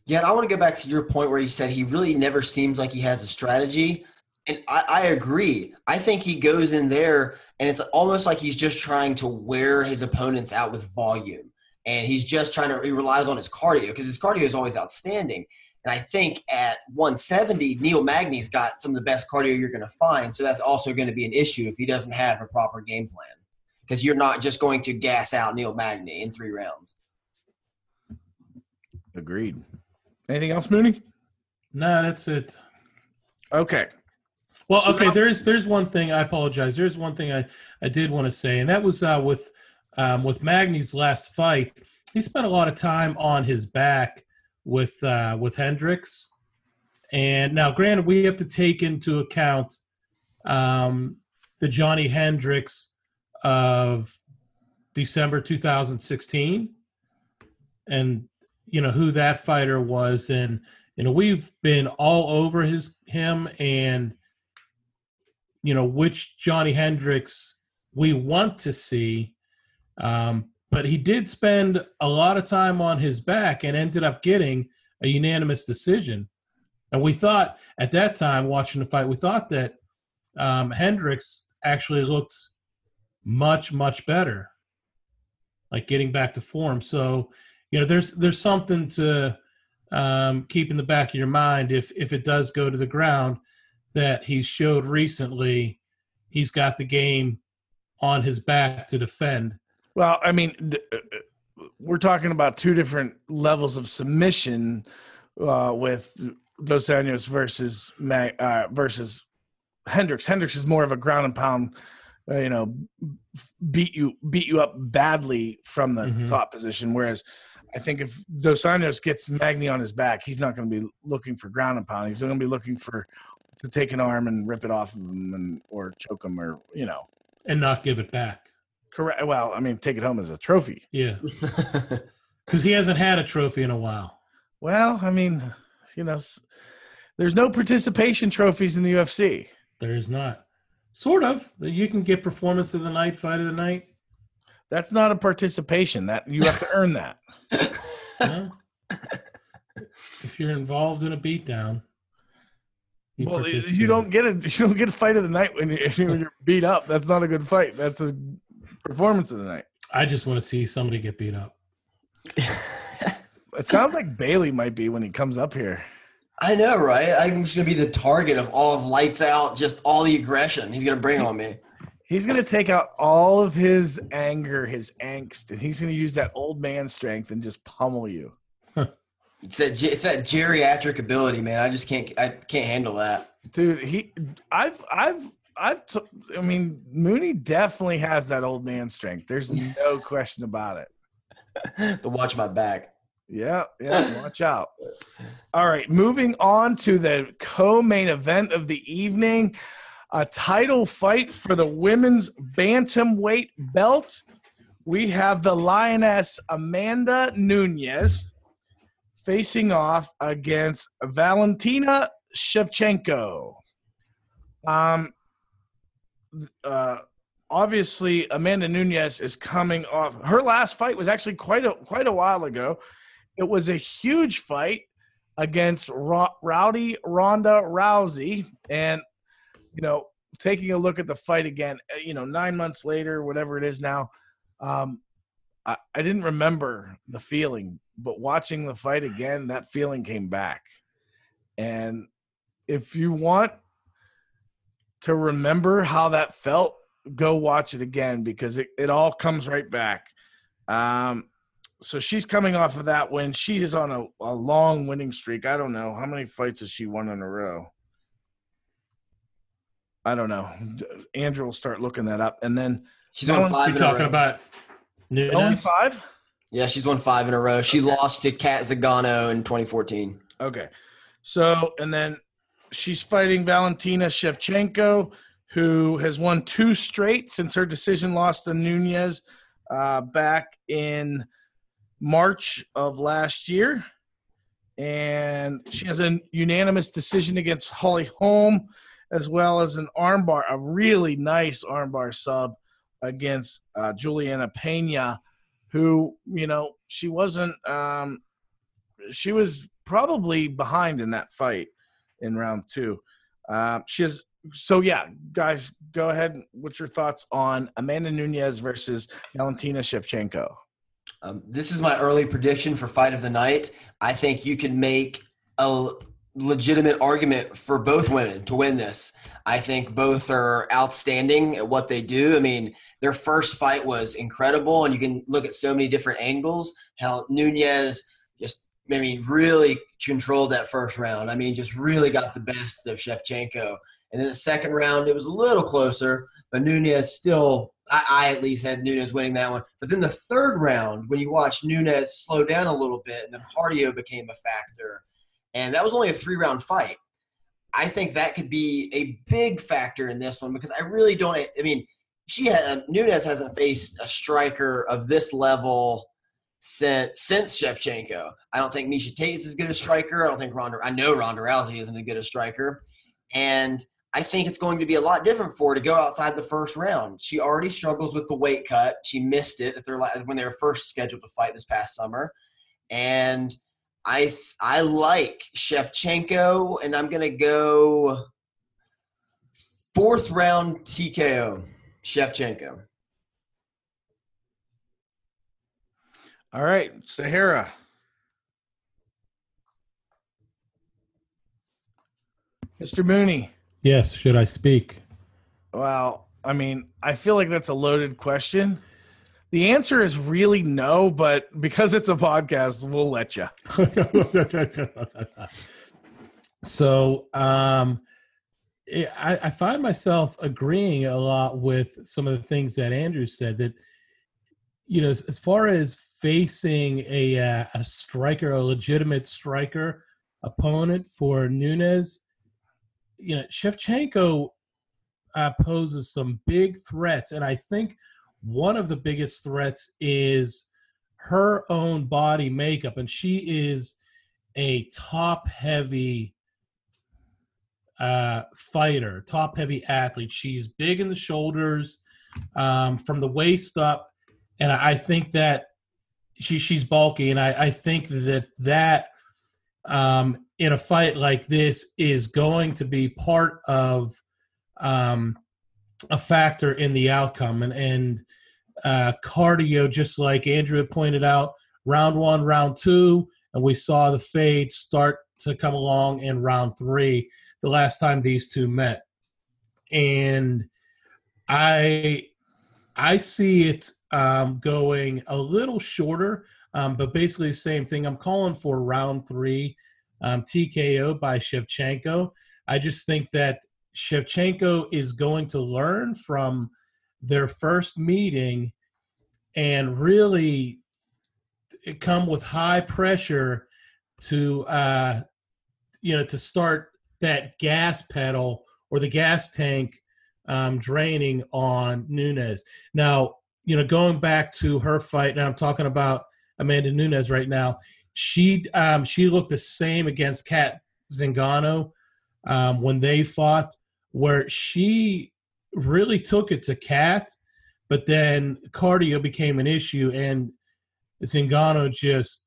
Yeah, and I want to go back to your point where you said he really never seems like he has a strategy. And I agree. I think he goes in there and it's almost like he's just trying to wear his opponents out with volume. And he's just he relies on his cardio because his cardio is always outstanding. And I think at 170, Neil Magny's got some of the best cardio you're going to find. So that's also going to be an issue if he doesn't have a proper game plan, because you're not just going to gas out Neil Magny in 3 rounds. Agreed. Anything else, Mooney? No, that's it. Okay. Well, so okay, there's one thing. I apologize. There's one thing I did want to say, and that was with Magny's last fight. He spent a lot of time on his back with Hendricks, and now, granted, we have to take into account the Johnny Hendricks of December 2016, and who that fighter was, and we've been all over him and which Johnny Hendricks we want to see. But he did spend a lot of time on his back and ended up getting a unanimous decision. And we thought at that time, watching the fight, we thought that Hendricks actually looked much, much better, like getting back to form. So, there's something to keep in the back of your mind if it does go to the ground, that he showed recently he's got the game on his back to defend. Well, I mean, we're talking about 2 different levels of submission with Dos Anjos versus Hendricks. Hendricks is more of a ground and pound, beat you up badly from the top position, whereas I think if Dos Anjos gets Magny on his back, he's not going to be looking for ground and pound. He's going to be looking to take an arm and rip it off of him or choke him and not give it back. Correct. Well, I mean, take it home as a trophy. Yeah. Because he hasn't had a trophy in a while. Well, I mean, there's no participation trophies in the UFC. There is not. Sort of. You can get performance of the night, fight of the night. That's not a participation. That you have to earn that. Well, if you're involved in a beatdown. You don't get a fight of the night when you're beat up. That's not a good fight. That's a performance of the night. I just want to see somebody get beat up. It sounds like Bailey might be when he comes up here. I know, right? I'm just going to be the target of all of Lights Out, just all the aggression he's going to bring on me. He's going to take out all of his anger, his angst, and he's going to use that old man strength and just pummel you. It's that geriatric ability, man. I can't handle that. Dude, Mooney definitely has that old man strength. There's no question about it. To watch my back. Yeah, watch out. All right, moving on to the co-main event of the evening, a title fight for the women's bantamweight belt. We have the Lioness Amanda Nunez facing off against Valentina Shevchenko. Obviously, Amanda Nunez is coming off. Her last fight was actually quite a while ago. It was a huge fight against Rowdy Ronda Rousey. And, taking a look at the fight again, 9 months later, whatever it is now, I didn't remember the feeling. But watching the fight again, that feeling came back. And if you want to remember how that felt, go watch it again because it all comes right back. So she's coming off of that win. She is on a long winning streak. I don't know. How many fights has she won in a row? I don't know. Andrew will start looking that up. And then she's on 5 in a row. Talking about Nunez? Only 5? Yeah, she's won 5 in a row. She lost to Kat Zagano in 2014. Okay. So, and then she's fighting Valentina Shevchenko, who has won 2 straight since her decision loss to Nunez back in March of last year. And she has a unanimous decision against Holly Holm, as well as a really nice armbar sub against Juliana Pena, who, she wasn't she was probably behind in that fight in round 2. Guys, go ahead. What's your thoughts on Amanda Nunez versus Valentina Shevchenko? This is my early prediction for fight of the night. I think you can make a legitimate argument for both women to win this. I think both are outstanding at what they do. I mean, their first fight was incredible, and you can look at so many different angles. How Nunez really controlled that first round. I mean, just really got the best of Shevchenko. And then the second round, it was a little closer, but Nunez still – I at least had Nunez winning that one. But then the third round, when you watch Nunez slow down a little bit and the cardio became a factor, and that was only a 3-round fight. I think that could be a big factor in this one because I really don't – I mean, Nunez hasn't faced a striker of this level since Shevchenko. I don't think Miesha Tate is as good a striker. I know Ronda Rousey isn't as good a striker. And – I think it's going to be a lot different for her to go outside the first round. She already struggles with the weight cut. She missed it when they were first scheduled to fight this past summer. And I like Shevchenko, and I'm going to go 4th round TKO, Shevchenko. All right, Sahara. Mr. Mooney. Yes, should I speak? Well, I mean, I feel like that's a loaded question. The answer is really no, but because it's a podcast, we'll let you. So I find myself agreeing a lot with some of the things that Andrew said, that, as far as facing a striker, a legitimate striker opponent for Nunez, Shevchenko poses some big threats, and I think one of the biggest threats is her own body makeup, and she is a top-heavy fighter, top-heavy athlete. She's big in the shoulders, from the waist up, and I think that she's bulky, and I think that in a fight like this is going to be part of a factor in the outcome. And cardio, just like Andrew pointed out, round 1, round 2, and we saw the fade start to come along in round 3, the last time these two met. And I see it going a little shorter, but basically the same thing. I'm calling for round 3. TKO by Shevchenko. I just think that Shevchenko is going to learn from their first meeting and really come with high pressure to start that gas pedal or the gas tank draining on Nunez. Now, going back to her fight, and I'm talking about Amanda Nunez right now, she looked the same against Kat Zingano when they fought, where she really took it to Kat, but then cardio became an issue, and Zingano just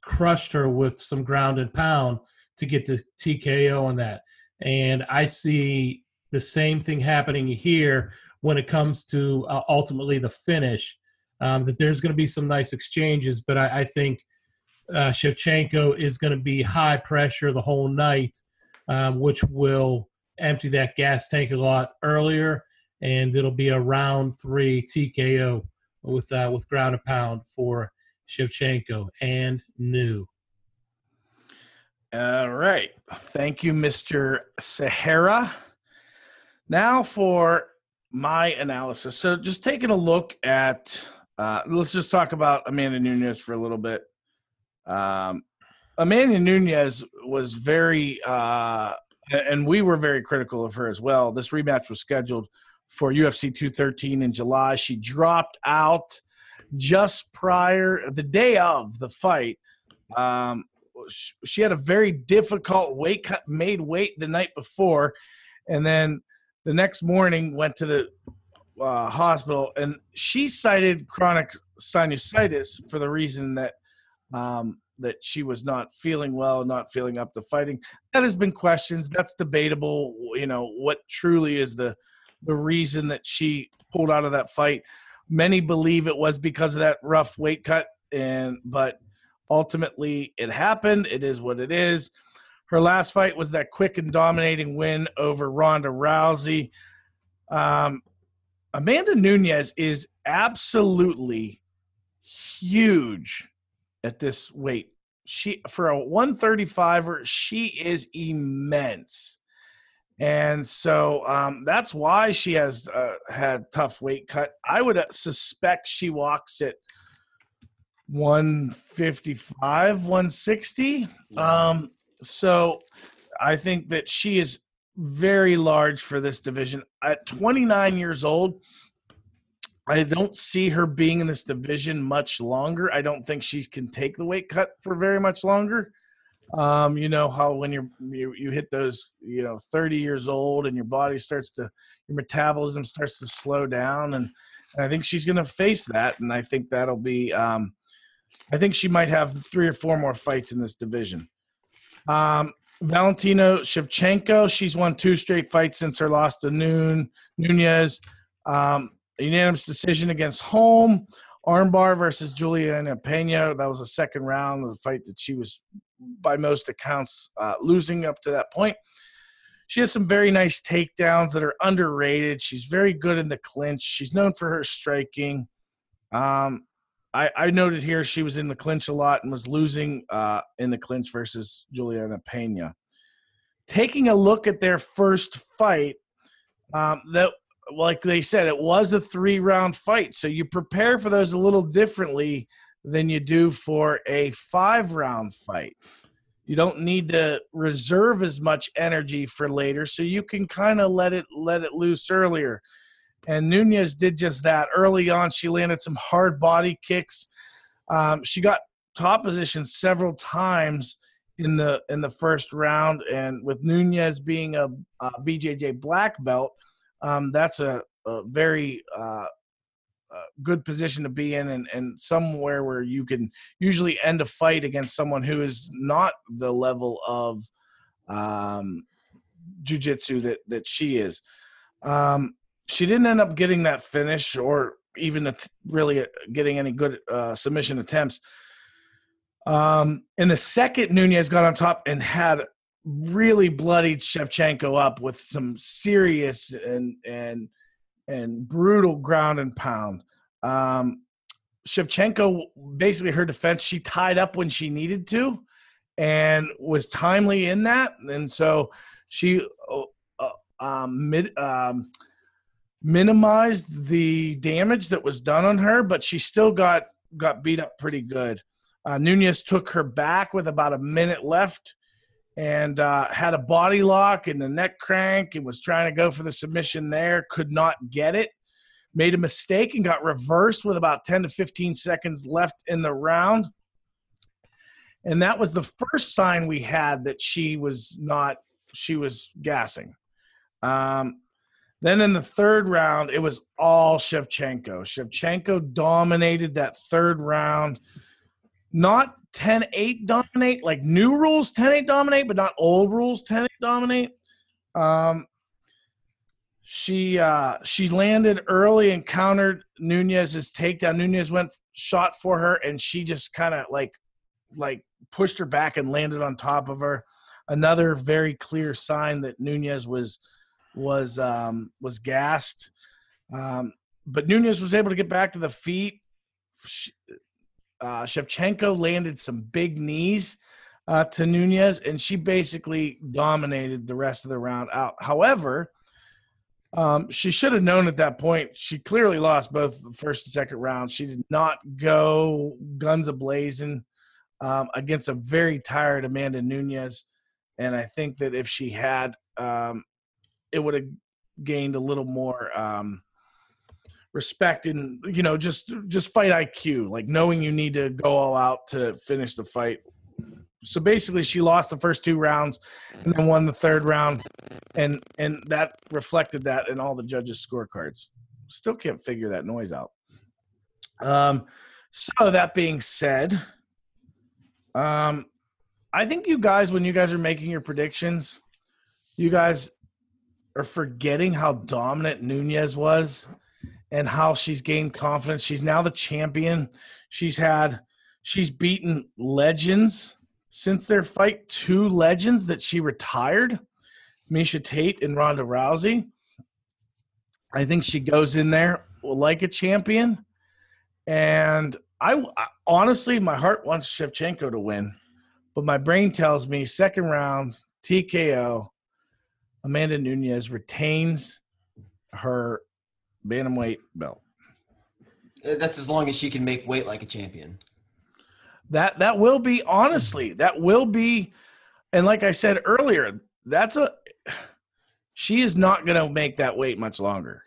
crushed her with some ground and pound to get the TKO on that. And I see the same thing happening here when it comes to ultimately the finish, that there's going to be some nice exchanges, but I think Shevchenko is going to be high pressure the whole night, which will empty that gas tank a lot earlier, and it'll be a round 3 TKO with ground and pound for Shevchenko and new. All right. Thank you, Mr. Sahara. Now for my analysis. So just taking a look at let's just talk about Amanda Nunez for a little bit. Amanda Nunez was very and we were very critical of her as well. This rematch was scheduled for UFC 213 in July. She dropped out just prior, the day of the fight, she had a very difficult weight cut, made weight the night before, and then the next morning went to the hospital, and she cited chronic sinusitis for the reason that that she was not feeling well, not feeling up to fighting. That has been questions. That's debatable. What truly is the reason that she pulled out of that fight. Many believe it was because of that rough weight cut, but ultimately it happened. It is what it is. Her last fight was that quick and dominating win over Ronda Rousey. Amanda Nunez is absolutely huge at this weight. For a 135er, she is immense. And so that's why she has had tough weight cut. I would suspect she walks at 155, 160. So I think that she is very large for this division. At 29 years old, I don't see her being in this division much longer. I don't think she can take the weight cut for very much longer. You know how when you hit those 30 years old and your body your metabolism starts to slow down, and I think she's going to face that, and I think that'll be I think she might have 3 or 4 more fights in this division. Valentina Shevchenko, she's won 2 straight fights since her loss to Nunez. A unanimous decision against Holm. Armbar versus Juliana Pena. That was a second round of the fight that she was, by most accounts, losing up to that point. She has some very nice takedowns that are underrated. She's very good in the clinch. She's known for her striking. I noted here she was in the clinch a lot and was losing in the clinch versus Juliana Pena. Taking a look at their first fight, that, like they said, it was a 3-round fight. So you prepare for those a little differently than you do for a 5-round fight. You don't need to reserve as much energy for later, so you can kind of let it loose earlier. And Nunez did just that. Early on, she landed some hard body kicks. She got top position several times in the first round, and with Nunez being a BJJ black belt, that's a very good position to be in, and somewhere where you can usually end a fight against someone who is not the level of jiu-jitsu that she is. She didn't end up getting that finish or even really getting any good submission attempts. In the second, Nunez got on top and had really bloodied Shevchenko up with some serious and brutal ground and pound. Shevchenko, basically her defense, she tied up when she needed to and was timely in that. And so she minimized the damage that was done on her, but she still got beat up pretty good. Nunez took her back with about a minute left and had a body lock and a neck crank and was trying to go for the submission there, could not get it, made a mistake and got reversed with about 10 to 15 seconds left in the round. And that was the first sign we had that she was gassing. Then in the third round, it was all Shevchenko. Shevchenko dominated that third round. Not 10-8 dominate, like new rules 10-8 dominate, but not old rules 10-8 dominate. She landed early and countered Nunez's takedown. Nunez shot for her, and she just kind of like pushed her back and landed on top of her. Another very clear sign that Nunez was gassed. But Nunez was able to get back to the feet. Shevchenko landed some big knees to Nunez, and she basically dominated the rest of the round out. However, she should have known at that point. She clearly lost both the first and second round. She did not go guns a-blazing against a very tired Amanda Nunez, and I think that if she had, it would have gained a little more respect and, just fight IQ, like knowing you need to go all out to finish the fight. So basically she lost the first 2 rounds and then won the 3rd round, and that reflected that in all the judges' scorecards. Still can't figure that noise out. So that being said, I think you guys, when you guys are making your predictions, you guys are forgetting how dominant Nunez was and how she's gained confidence. She's now the champion. She's beaten legends since their fight, 2 legends that she retired, Miesha Tate and Ronda Rousey. I think she goes in there like a champion. And I honestly, my heart wants Shevchenko to win, but my brain tells me 2nd round, TKO, Amanda Nunez retains her bantamweight belt. That's as long as she can make weight like a champion. That will be, honestly, that will be, and like I said earlier, she is not going to make that weight much longer.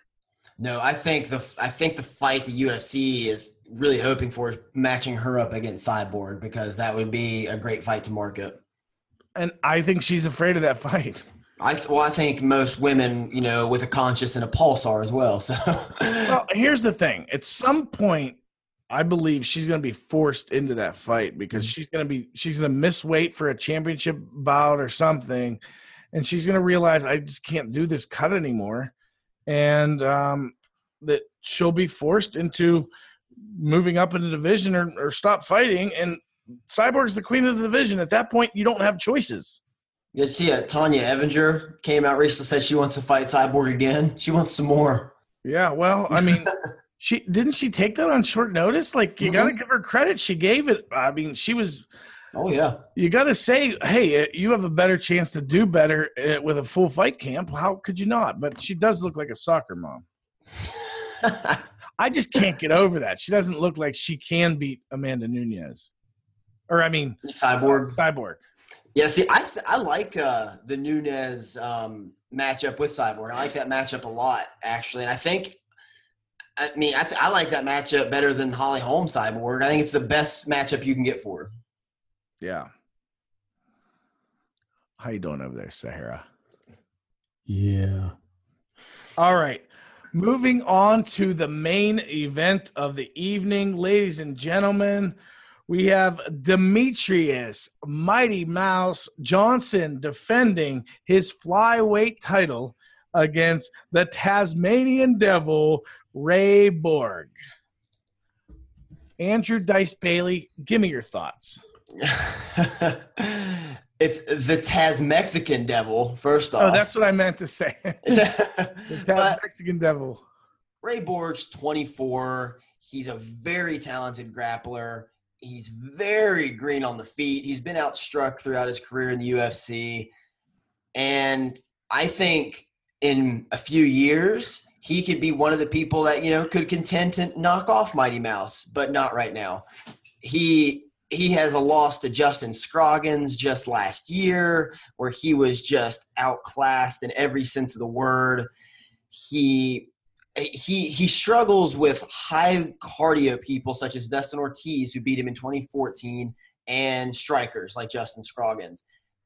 No, I think the fight the UFC is really hoping for is matching her up against Cyborg, because that would be a great fight to market. And I think she's afraid of that fight. I think most women, with a conscience and a pulse are as well. So, well, here's the thing: at some point, I believe she's going to be forced into that fight, because she's going to miss weight for a championship bout or something, and she's going to realize, I just can't do this cut anymore, and that she'll be forced into moving up in the division or stop fighting. And Cyborg's the queen of the division. At that point, you don't have choices. You see, Tanya Evinger came out recently, said she wants to fight Cyborg again. She wants some more. Yeah, well, I mean, she take that on short notice? Like, you got to give her credit. She gave it. I mean, she was. Oh yeah. You got to say, hey, you have a better chance to do better with a full fight camp. How could you not? But she does look like a soccer mom. I just can't get over that. She doesn't look like she can beat Amanda Nunez. Or, I mean, Cyborg. Yeah, see, I like the Nunez matchup with Cyborg. I like that matchup a lot, actually. And I like that matchup better than Holly Holm Cyborg. I think it's the best matchup you can get for her. Yeah. How you doing over there, Sahara? Yeah. All right. Moving on to the main event of the evening, ladies and gentlemen, we have Demetrious Mighty Mouse Johnson defending his flyweight title against the Tasmanian Devil, Ray Borg. Andrew Dice Bailey, give me your thoughts. It's the Taz-Mexican Devil, first off. Oh, that's what I meant to say. The Taz-Mexican Devil. Ray Borg's 24. He's a very talented grappler. He's very green on the feet. He's been outstruck throughout his career in the UFC. And I think in a few years, he could be one of the people that, could contend to knock off Mighty Mouse, but not right now. He has a loss to Justin Scroggins just last year, where he was just outclassed in every sense of the word. He struggles with high cardio people such as Dustin Ortiz, who beat him in 2014, and strikers like Justin Scroggins.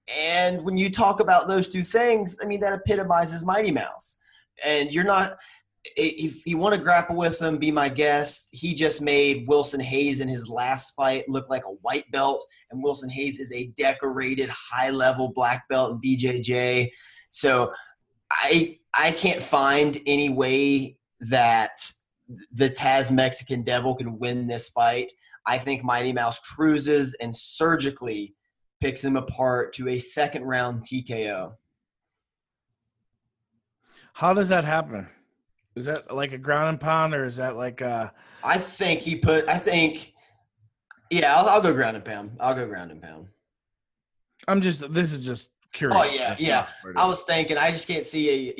And when you talk about those two things, I mean, that epitomizes Mighty Mouse. And you're not – if you want to grapple with him, be my guest. He just made Wilson Hayes in his last fight look like a white belt, and Wilson Hayes is a decorated high-level black belt in BJJ. So I can't find any way that the Taz-Mexican Devil can win this fight. I think Mighty Mouse cruises and surgically picks him apart to a second-round TKO. How does that happen? Is that like a ground and pound, or is that like a... I'll go ground and pound. This is just curious. Oh, yeah. I was thinking, I just can't see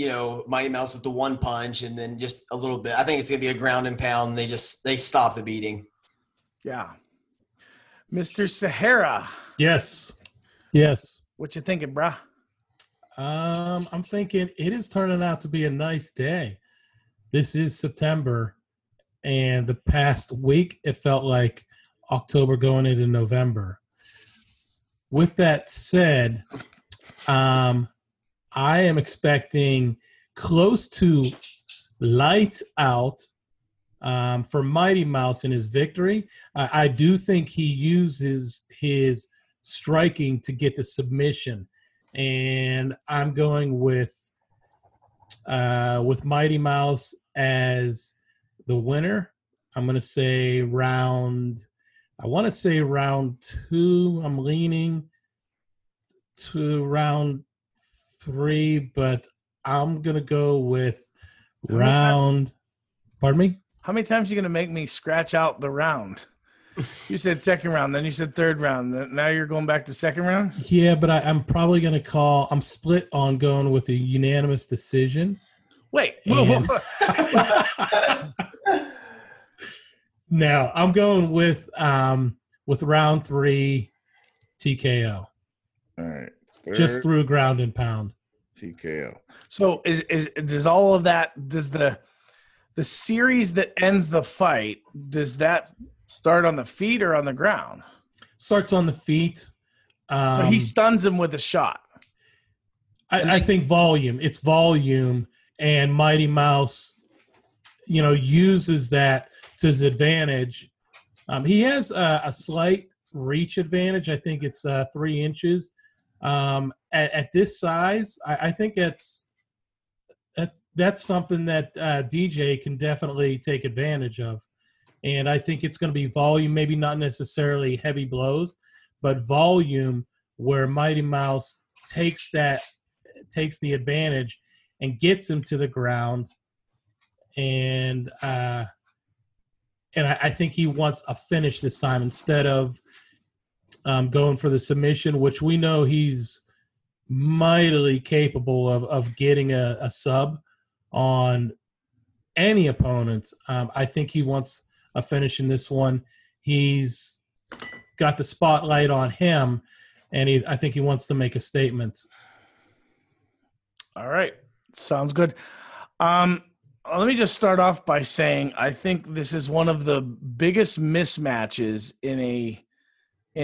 Mighty Mouse with the one punch and then just a little bit. I think it's going to be a ground and pound. They stop the beating. Yeah. Mr. Sahara. Yes. What you thinking, brah? I'm thinking it is turning out to be a nice day. This is September. and the past week it felt like October going into November. With that said, I am expecting close to lights out for Mighty Mouse in his victory. I do think he uses his striking to get the submission, and I'm going with Mighty Mouse as the winner. I'm going to say round 2. I'm leaning to round 3, but I'm going to go with round. Pardon me? How many times are you going to make me scratch out the round? You said second round, then you said third round. Now you're going back to second round? Yeah, but I'm probably going to call – I'm split on going with a unanimous decision. Wait. And no, I'm going with round 3 TKO. All right. Just through ground and pound. TKO. So does all of that, does the series that ends the fight, does that start on the feet or on the ground? Starts on the feet. So he stuns him with a shot. I think volume. It's volume, and Mighty Mouse, uses that to his advantage. He has a slight reach advantage. I think it's 3 inches. At this size, I think that's something that DJ can definitely take advantage of. And I think it's going to be volume, maybe not necessarily heavy blows, but volume where Mighty Mouse takes the advantage and gets him to the ground. And I think he wants a finish this time instead of going for the submission, which we know he's mightily capable of getting a sub on any opponent. I think he wants a finish in this one. He's got the spotlight on him, and I think he wants to make a statement. All right. Sounds good. Let me just start off by saying I think this is one of the biggest mismatches in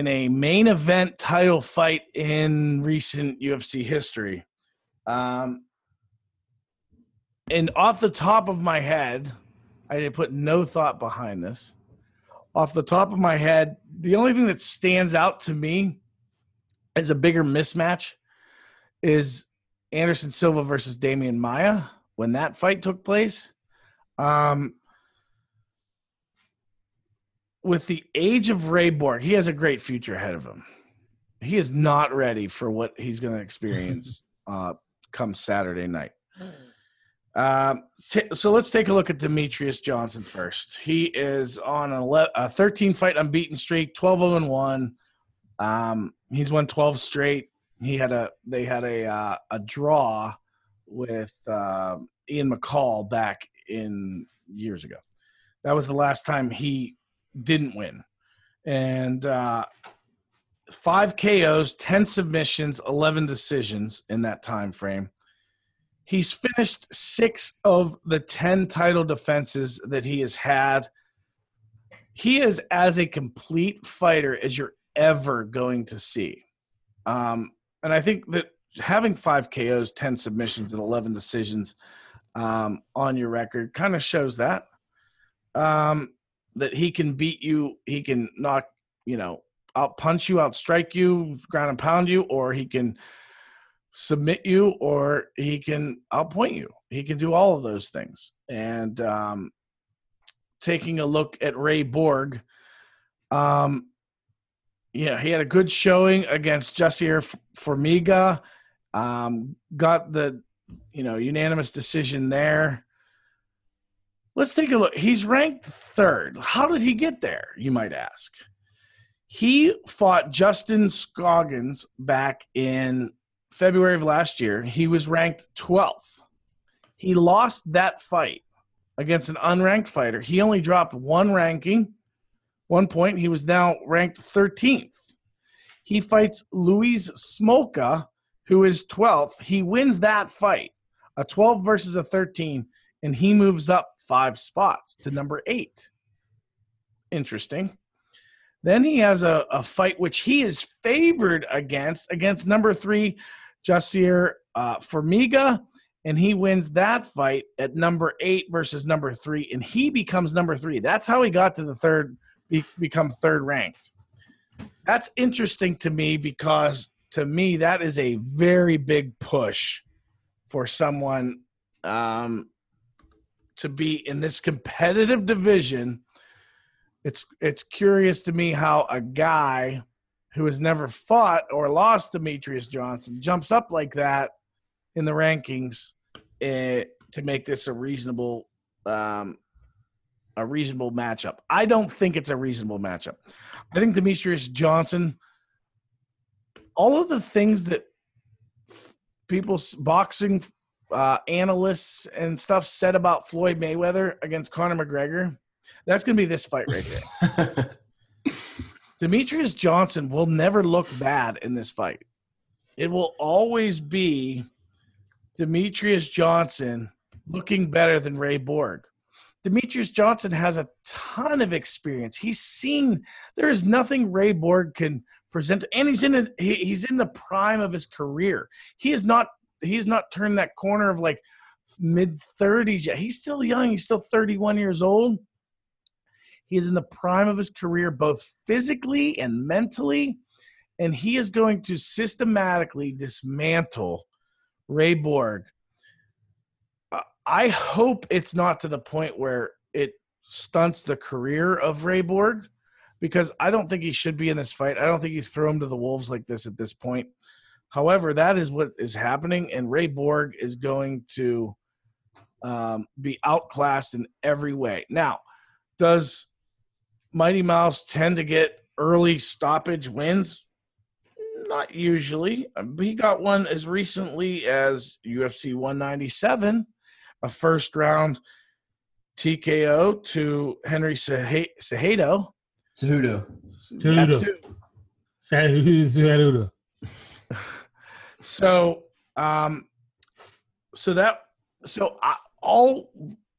a main event title fight in recent UFC history. And off the top of my head, I did put no thought behind this. Off the top of my head, the only thing that stands out to me as a bigger mismatch is Anderson Silva versus Damian Maia when that fight took place. With the age of Ray Borg, he has a great future ahead of him. He is not ready for what he's going to experience come Saturday night. So let's take a look at Demetrious Johnson first. He is on a 13-fight unbeaten streak, 12-1. He's won 12 straight. They had a draw with Ian McCall back in years ago. That was the last time he didn't win. And 5 KOs, 10 submissions, 11 decisions in that time frame. He's finished 6 of the 10 title defenses that he has had. He is as a complete fighter as you're ever going to see. And I think that having 5 KOs, 10 submissions, and 11 decisions on your record kind of shows that. That he can beat you, he can knock, out punch you, out strike you, ground and pound you, or he can submit you, or he can outpoint you. He can do all of those things. And taking a look at Ray Borg, he had a good showing against Jussier Formiga. Got the unanimous decision there. Let's take a look. He's ranked 3rd. How did he get there, you might ask? He fought Justin Scoggins back in February of last year. He was ranked 12th. He lost that fight against an unranked fighter. He only dropped 1 ranking, 1 point. He was now ranked 13th. He fights Luis Smolka, who is 12th. He wins that fight, a 12 versus a 13, and he moves up 5 spots to number 8. Interesting. Then he has a fight which he is favored against number 3, Jasier Formiga, and he wins that fight at number 8 versus number 3, and he becomes number 3. That's how he got to the third, become third ranked. That's interesting to me because, to me, that is a very big push for someone to be in this competitive division. It's curious to me how a guy who has never fought or lost Demetrious Johnson jumps up like that in the rankings to make this a reasonable matchup. I don't think it's a reasonable matchup. I think Demetrious Johnson, all of the things that boxing analysts and stuff said about Floyd Mayweather against Conor McGregor, that's going to be this fight right here. Demetrious Johnson will never look bad in this fight. It will always be Demetrious Johnson looking better than Ray Borg. Demetrious Johnson has a ton of experience. He's seen there is nothing Ray Borg can present, and he's in the prime of his career. He has not turned that corner of like mid-30s yet. He's still young. He's still 31 years old. He is in the prime of his career, both physically and mentally, and he is going to systematically dismantle Ray Borg. I hope it's not to the point where it stunts the career of Ray Borg, because I don't think he should be in this fight. I don't think you throw him to the wolves like this at this point. However, that is what is happening, and Ray Borg is going to be outclassed in every way. Now, does Mighty Mouse tend to get early stoppage wins? Not usually. He got one as recently as UFC 197, a first-round TKO to Henry Cejudo. All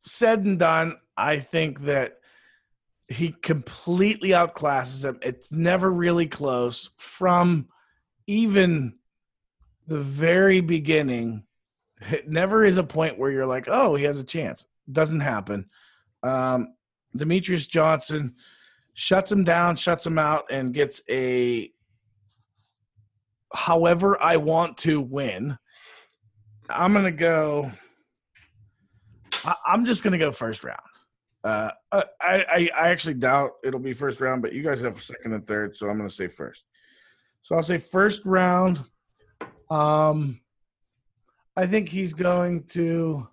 said and done, I think that he completely outclasses him. It's never really close. From even the very beginning, it never is a point where you're like, oh, he has a chance. Doesn't happen. Demetrious Johnson shuts him down, shuts him out, and gets a however I want to win. I'm just going to go first round. I actually doubt it'll be first round, but you guys have second and third, so I'm going to say first. So I'll say first round. I think he's going to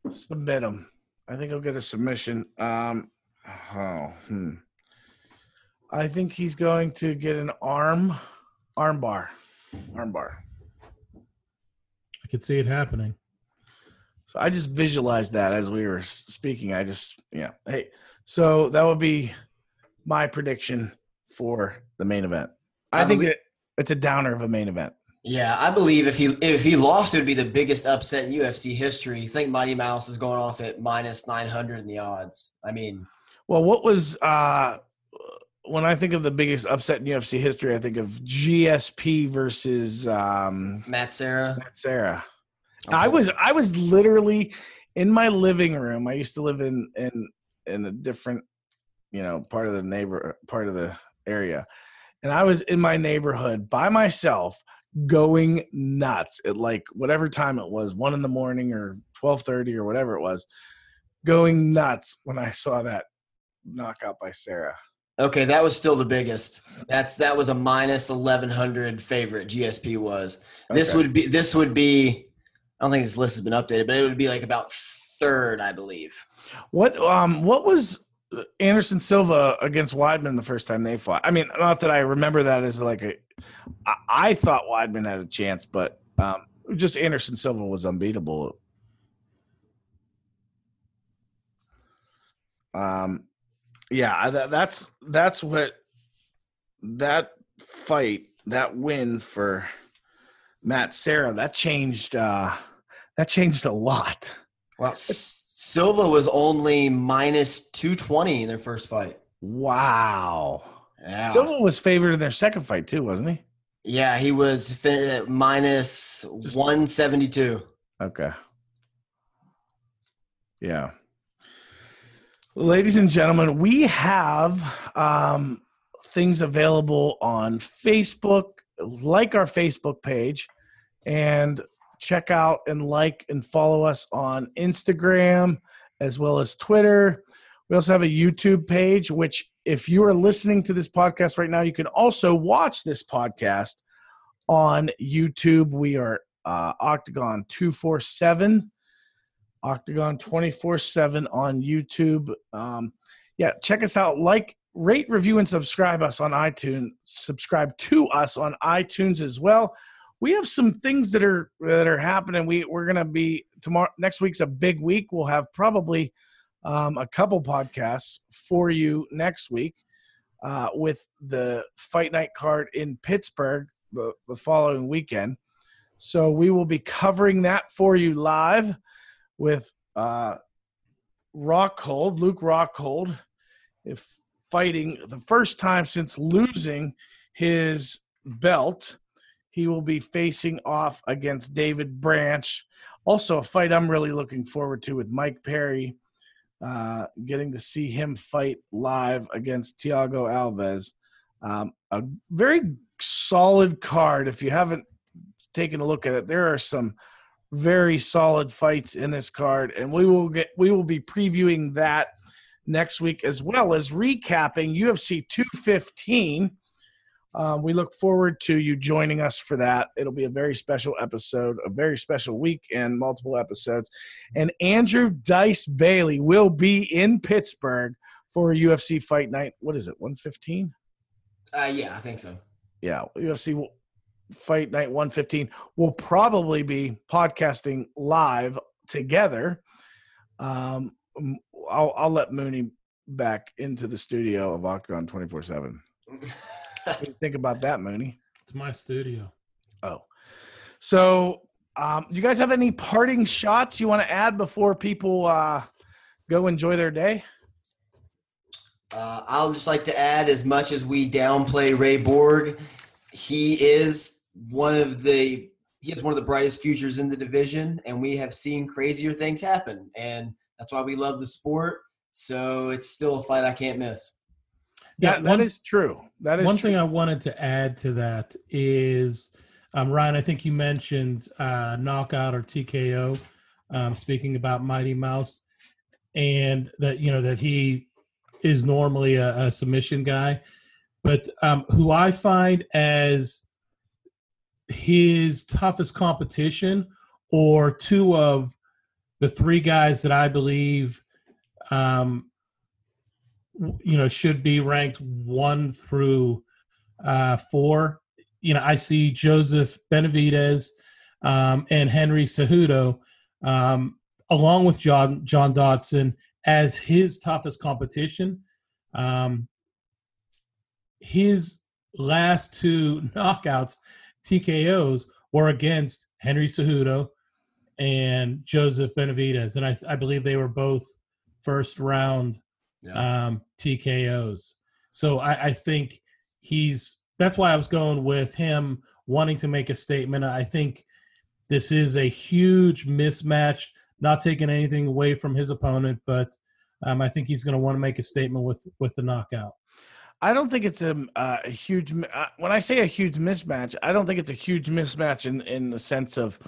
submit him. I think he'll get a submission. I think he's going to get an arm bar. I could see it happening. So I just visualized that as we were speaking. Hey, so that would be my prediction for the main event. I think it's a downer of a main event. Yeah, I believe if he lost, it would be the biggest upset in UFC history. I think Mighty Mouse is going off at minus 900 in the odds. I mean, well, what was when I think of the biggest upset in UFC history, I think of GSP versus Matt Serra. Okay. I was literally in my living room. I used to live in a different, part of the area. And I was in my neighborhood by myself going nuts at like whatever time it was, 1 a.m. or 12:30 or whatever it was, going nuts when I saw that knockout by Sarah. Okay, that was still the biggest. That was a minus 1,100 favorite. GSP was. Okay. This would be. I don't think this list has been updated, but it would be like about third, I believe. What was Anderson Silva against Weidman the first time they fought? I mean, not that I remember that as like I thought Weidman had a chance, but just Anderson Silva was unbeatable. That's what that fight, that win for Matt Serra, that changed a lot. Well, Silva was only minus 220 in their first fight. Wow. Yeah. Silva was favored in their second fight too, wasn't he? Yeah, he was at minus 172. Okay. Yeah. Ladies and gentlemen, we have things available on Facebook. Like our Facebook page and check out and like and follow us on Instagram as well as Twitter. We also have a YouTube page, which if you are listening to this podcast right now, you can also watch this podcast on YouTube. We are Octagon 247, Octagon 24/7 on YouTube. Check us out. Like, rate, review, and subscribe us on iTunes. Subscribe to us on iTunes as well. We have some things that are happening. We're gonna be tomorrow. Next week's a big week. We'll have probably a couple podcasts for you next week with the Fight Night card in Pittsburgh the following weekend. So we will be covering that for you live with Luke Rockhold, if fighting the first time since losing his belt. He will be facing off against David Branch. Also a fight I'm really looking forward to with Mike Perry, getting to see him fight live against Thiago Alves. A very solid card. If you haven't taken a look at it, there are some very solid fights in this card, and we will be previewing that next week as well as recapping UFC 215. We look forward to you joining us for that. It'll be a very special episode, a very special week, and multiple episodes. And Andrew Dice Bailey will be in Pittsburgh for a UFC Fight Night. What is it, 115? Yeah, I think so. Yeah, UFC Fight Night 115. We'll probably be podcasting live together. I'll let Mooney back into the studio of Octagon 24/7. What do you think about that, Mooney? It's my studio. Oh. So do you guys have any parting shots you want to add before people go enjoy their day? I'll just like to add, as much as we downplay Ray Borg, he is one of the brightest futures in the division, and we have seen crazier things happen, and that's why we love the sport. So it's still a fight I can't miss. Yeah, that is true. That is one true. thing I wanted to add to that is, Ryan, I think you mentioned knockout or TKO, speaking about Mighty Mouse, and that that he is normally a submission guy, but who I find as his toughest competition, or two of the three guys that I believe should be ranked 1 through 4. I see Joseph Benavidez and Henry Cejudo, along with John Dodson, as his toughest competition. His last 2 knockouts, TKOs, were against Henry Cejudo and Joseph Benavidez, and I believe they were both first round TKOs. So I think that's why I was going with him wanting to make a statement. I think this is a huge mismatch, not taking anything away from his opponent, but I think he's going to want to make a statement with the knockout. I don't think it's a huge – when I say a huge mismatch, I don't think it's a huge mismatch in the sense of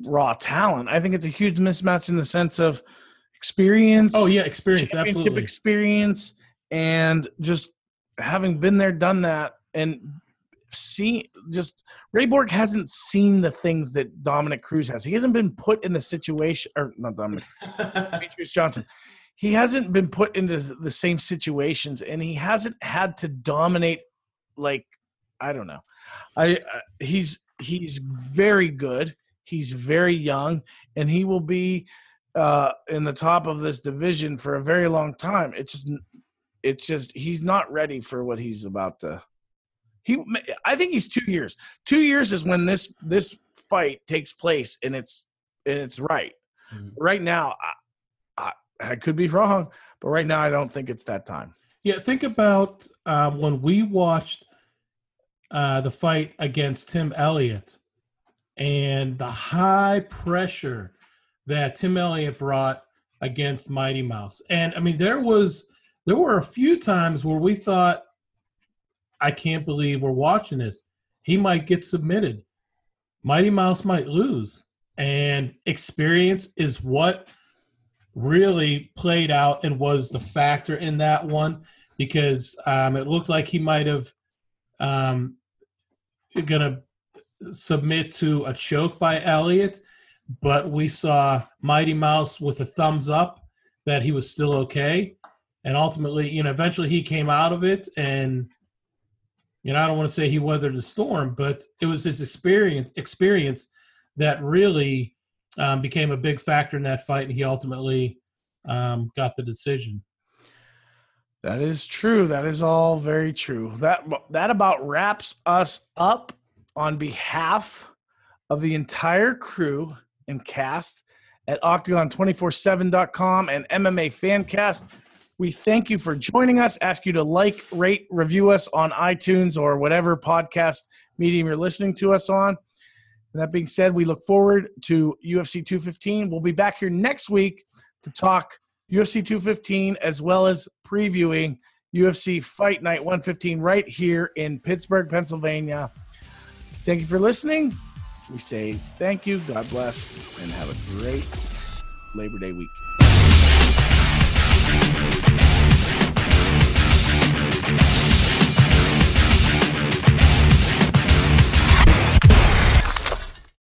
raw talent. I think it's a huge mismatch in the sense of experience. Oh, yeah, experience, championship absolutely. experience, and just having been there, done that, and Ray Borg hasn't seen the things that Dominic Cruz has. He hasn't been put in the situation – or not Dominic – Demetrious Johnson. He hasn't been put into the same situations, and he hasn't had to dominate. Like, I don't know. He's very good. He's very young, and he will be in the top of this division for a very long time. It's just he's not ready for what he's about to. I think he's 2 years. 2 years is when this fight takes place, and it's right. Right now, I could be wrong, but right now I don't think it's that time. Yeah, think about when we watched the fight against Tim Elliott and the high pressure that Tim Elliott brought against Mighty Mouse. And, I mean, there were a few times where we thought, I can't believe we're watching this. He might get submitted. Mighty Mouse might lose. And experience is what really played out and was the factor in that one, because it looked like he might have going to submit to a choke by Elliott, but we saw Mighty Mouse with a thumbs up that he was still okay. And ultimately, eventually he came out of it, and I don't want to say he weathered the storm, but it was his experience that really became a big factor in that fight, and he ultimately got the decision. That is true. That is all very true. That about wraps us up on behalf of the entire crew and cast at Octagon247.com and MMA Fancast. We thank you for joining us. Ask you to like, rate, review us on iTunes or whatever podcast medium you're listening to us on. And that being said, we look forward to UFC 215. We'll be back here next week to talk UFC 215 as well as previewing UFC Fight Night 115 right here in Pittsburgh, Pennsylvania. Thank you for listening. We say thank you, God bless, and have a great Labor Day week.